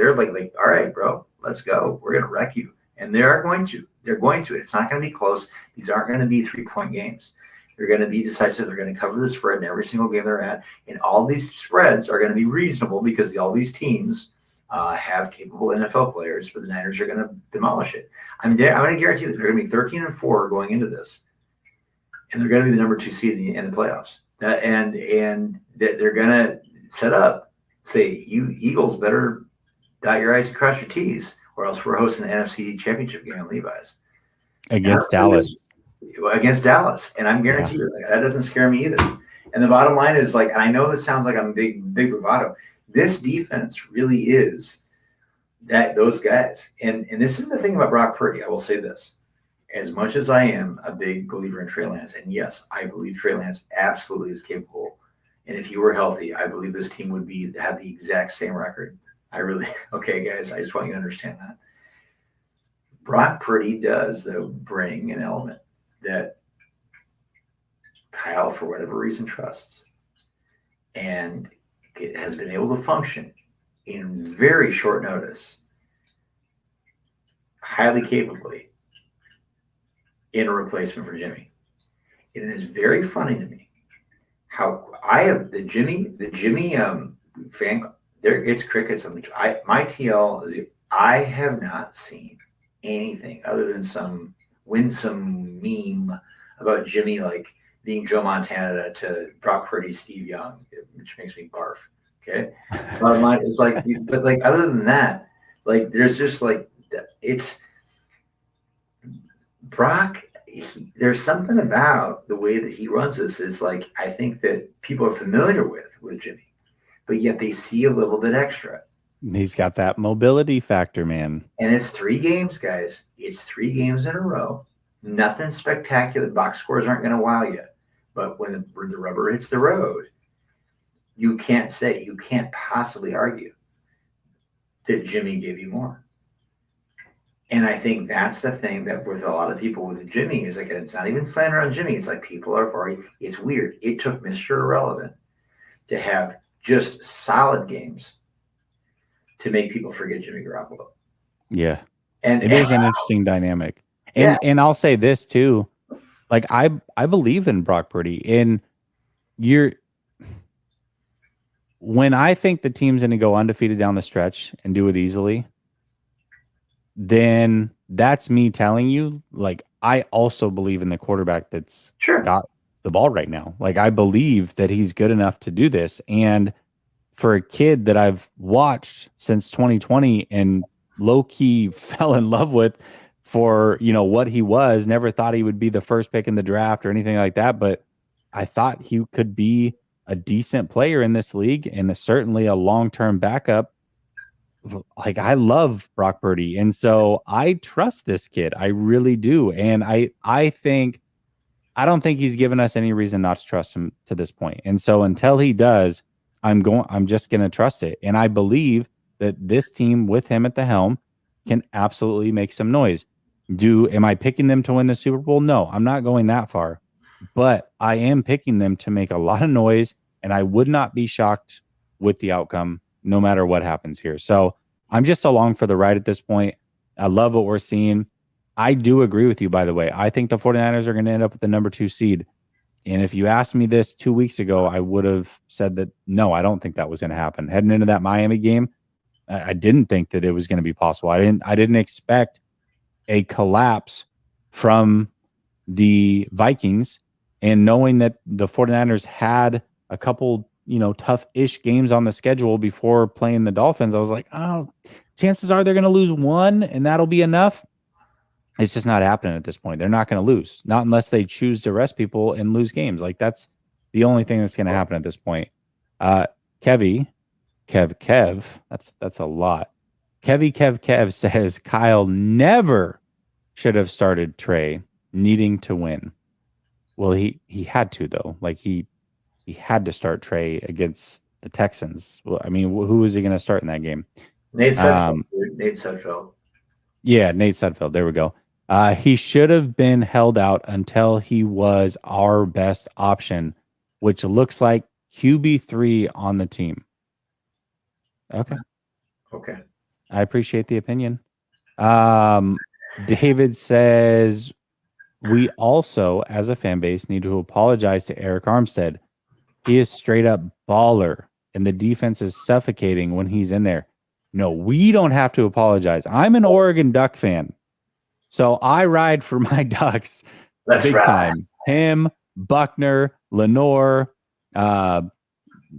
all right, bro, let's go. We're going to wreck you. And they're going to. It's not going to be close. These aren't going to be 3-point games. They're going to be decisive. They're going to cover the spread in every single game they're at. And all these spreads are going to be reasonable because all these teams have capable NFL players, but the Niners are going to demolish it. I'm going to guarantee that they're going to be 13-4 going into this. And they're going to be the number 2 seed in the playoffs. And they're going to set up, say, you Eagles better dot your I's and cross your T's, or else we're hosting the NFC Championship game in Levi's. Against Dallas. And I'm guaranteed you that doesn't scare me either. And the bottom line is, like, and I know this sounds like I'm big bravado. This defense really is those guys. And this is the thing about Brock Purdy. I will say this. As much as I am a big believer in Trey Lance, and yes, I believe Trey Lance absolutely is capable. And if he were healthy, I believe this team would have the exact same record. Okay, guys, I just want you to understand that. Brock Purdy does, though, bring an element that Kyle, for whatever reason, trusts. And has been able to function in very short notice, highly capably, in a replacement for Jimmy. And it is very funny to me how I have the Jimmy fan. There, it's crickets on the. My TL is. I have not seen anything other than some winsome meme about Jimmy like being Joe Montana to Brock Purdy, Steve Young, which makes me barf. Okay, bottom line is like, but like other than that, like there's just like it's Brock. There's something about the way that he runs this is like I think that people are familiar with Jimmy, but yet they see a little bit extra. He's got that mobility factor, man. And it's 3 games, guys. It's 3 games in a row. Nothing spectacular. Box scores aren't going to wow you. But when the rubber hits the road, you can't possibly argue that Jimmy gave you more. And I think that's the thing that with a lot of people with Jimmy is like, it's not even slander on Jimmy. It's like people are already, it's weird. It took Mr. Irrelevant to have just solid games to make people forget Jimmy Garoppolo. Yeah. And it is an interesting dynamic. And I'll say this too. Like I believe in Brock Purdy. And when I think the team's going to go undefeated down the stretch and do it easily, then that's me telling you, like, I also believe in the quarterback that's got the ball right now. Like, I believe that he's good enough to do this. And for a kid that I've watched since 2020 and low-key fell in love with for, what he was, never thought he would be the first pick in the draft or anything like that. But I thought he could be a decent player in this league and certainly a long-term backup. Like, I love Brock Purdy. And so I trust this kid. I really do. And I don't think he's given us any reason not to trust him to this point. And so until he does, I'm just going to trust it. And I believe that this team with him at the helm can absolutely make some noise. Am I picking them to win the Super Bowl? No, I'm not going that far, but I am picking them to make a lot of noise. And I would not be shocked with the outcome no matter what happens here. So I'm just along for the ride at this point. I love what we're seeing. I do agree with you, by the way. I think the 49ers are going to end up with the number 2 seed. And if you asked me this 2 weeks ago, I would have said that, no, I don't think that was going to happen. Heading into that Miami game, I didn't think that it was going to be possible. I didn't expect a collapse from the Vikings, and knowing that the 49ers had a couple, tough-ish games on the schedule before playing the Dolphins, I was like, oh, chances are they're going to lose one and that'll be enough. It's just not happening at this point. They're not going to lose, not unless they choose to rest people and lose games. Like, that's the only thing that's going to happen at this point. Kev, that's a lot. Kev says Kyle never should have started Trey, needing to win. Well, he had to, though. Like, he had to start Trey against the Texans. Well, I mean, who was he going to start in that game? Nate Sudfeld. Yeah, Nate Sudfeld. There we go. He should have been held out until he was our best option, which looks like QB3 on the team. Okay. I appreciate the opinion. David says, we also, as a fan base, need to apologize to Eric Armstead. He is straight up baller, and the defense is suffocating when he's in there. No, we don't have to apologize. I'm an Oregon Duck fan, so I ride for my Ducks big time. Him, Buckner, Lenore,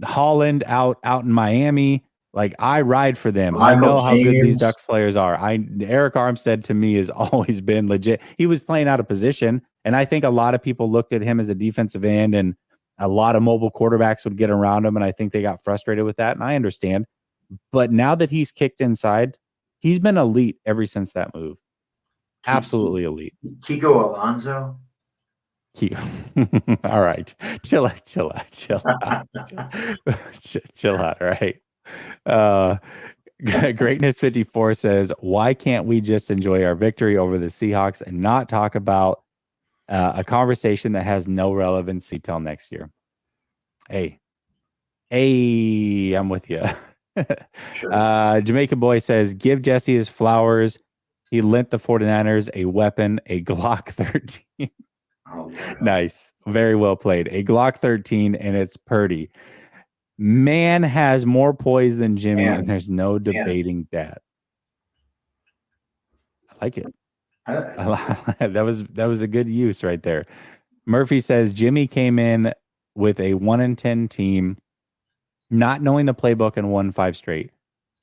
Holland out in Miami. Like, I ride for them. I know how good these Ducks players are. Eric Armstead to me has always been legit. He was playing out of position, and I think a lot of people looked at him as a defensive end, and a lot of mobile quarterbacks would get around him, and I think they got frustrated with that, and I understand. But now that he's kicked inside, he's been elite ever since that move. Absolutely elite. Kiko Alonso. All right. Chill out. Chill out. All right. Greatness 54 says, why can't we just enjoy our victory over the Seahawks and not talk about a conversation that has no relevancy till next year? Hey, Hey, I'm with you. Sure. Jamaican Boy says, give Jesse his flowers. He lent the 49ers a weapon, a Glock 13. Oh, Lord. Nice. Very well played. A Glock 13, and it's Purdy. Man has more poise than Jimmy, and there's no debating that. I like it. That was a good use right there. Murphy says Jimmy came in with a 1-10 team, not knowing the playbook, and won 5 straight.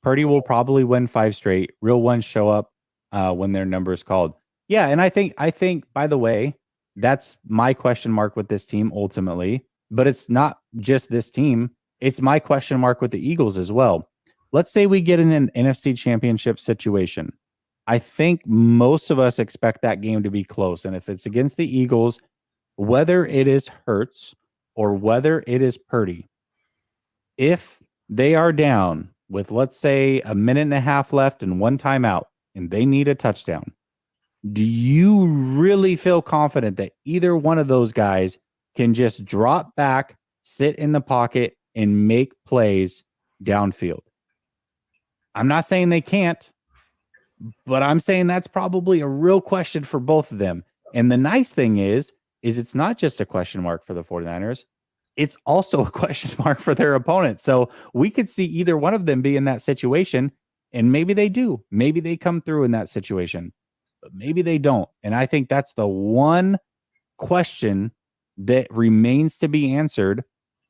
Purdy will probably win 5 straight. Real ones show up when their number is called. Yeah, and I think by the way, that's my question mark with this team ultimately, but it's not just this team. It's my question mark with the Eagles as well. Let's say we get in an NFC Championship situation. I think most of us expect that game to be close, and if it's against the Eagles, whether it is Hurts or whether it is Purdy, if they are down with, let's say, a minute and a half left and 1 timeout, and they need a touchdown, do you really feel confident that either one of those guys can just drop back, sit in the pocket, and make plays downfield? I'm not saying they can't, but I'm saying that's probably a real question for both of them. And the nice thing is it's not just a question mark for the 49ers. It's also a question mark for their opponent. So we could see either one of them be in that situation, and maybe they do. Maybe they come through in that situation, but maybe they don't. And I think that's the one question that remains to be answered,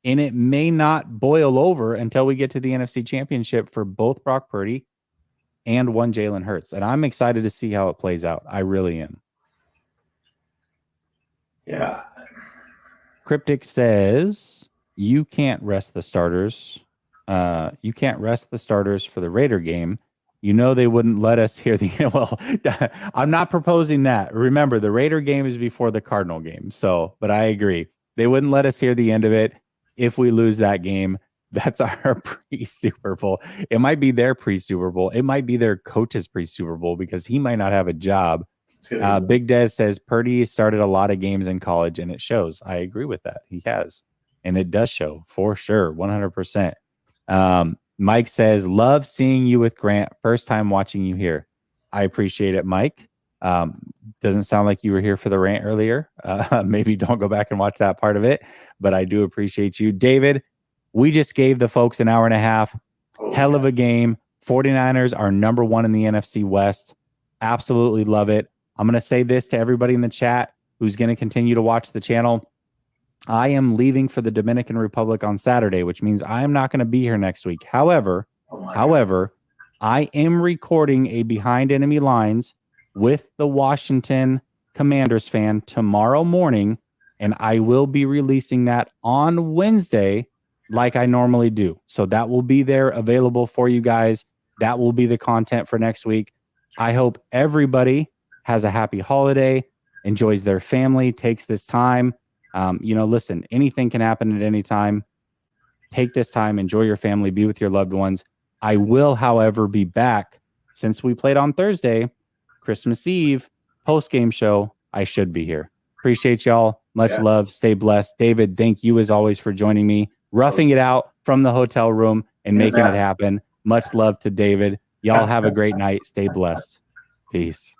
and it may not boil over until we get to the NFC Championship for both Brock Purdy and one Jalen Hurts. And I'm excited to see how it plays out. I really am. Yeah. Cryptic says you can't rest the starters. You can't rest the starters for the Raider game. You know they wouldn't let us hear the well. I'm not proposing that. Remember, the Raider game is before the Cardinal game. So, but I agree. They wouldn't let us hear the end of it if we lose that game. That's our pre-Super Bowl. It might be their pre-Super Bowl. It might be their coach's pre-Super Bowl because he might not have a job. Big Des says Purdy started a lot of games in college, and it shows. I agree with that. He has, and it does show for sure, 100%. Mike says, love seeing you with Grant. First time watching you here. I appreciate it, Mike. Doesn't sound like you were here for the rant earlier. Maybe don't go back and watch that part of it, but I do appreciate you. David, we just gave the folks an hour and a half. Hell of a game. 49ers are number 1 in the NFC West. Absolutely love it. I'm going to say this to everybody in the chat who's going to continue to watch the channel. I am leaving for the Dominican Republic on Saturday, which means I am not going to be here next week. However, I am recording a Behind Enemy Lines with the Washington Commanders fan tomorrow morning, and I will be releasing that on Wednesday like I normally do. So that will be there available for you guys. That will be the content for next week. I hope everybody has a happy holiday, enjoys their family, takes this time. Listen, anything can happen at any time. Take this time, enjoy your family, be with your loved ones. I will, however, be back since we played on Thursday, Christmas Eve, post-game show. I should be here. Appreciate y'all. Much love. Stay blessed. David, thank you as always for joining me, roughing it out from the hotel room and making it happen. Much love to David. Y'all have a great night. Stay blessed. Peace.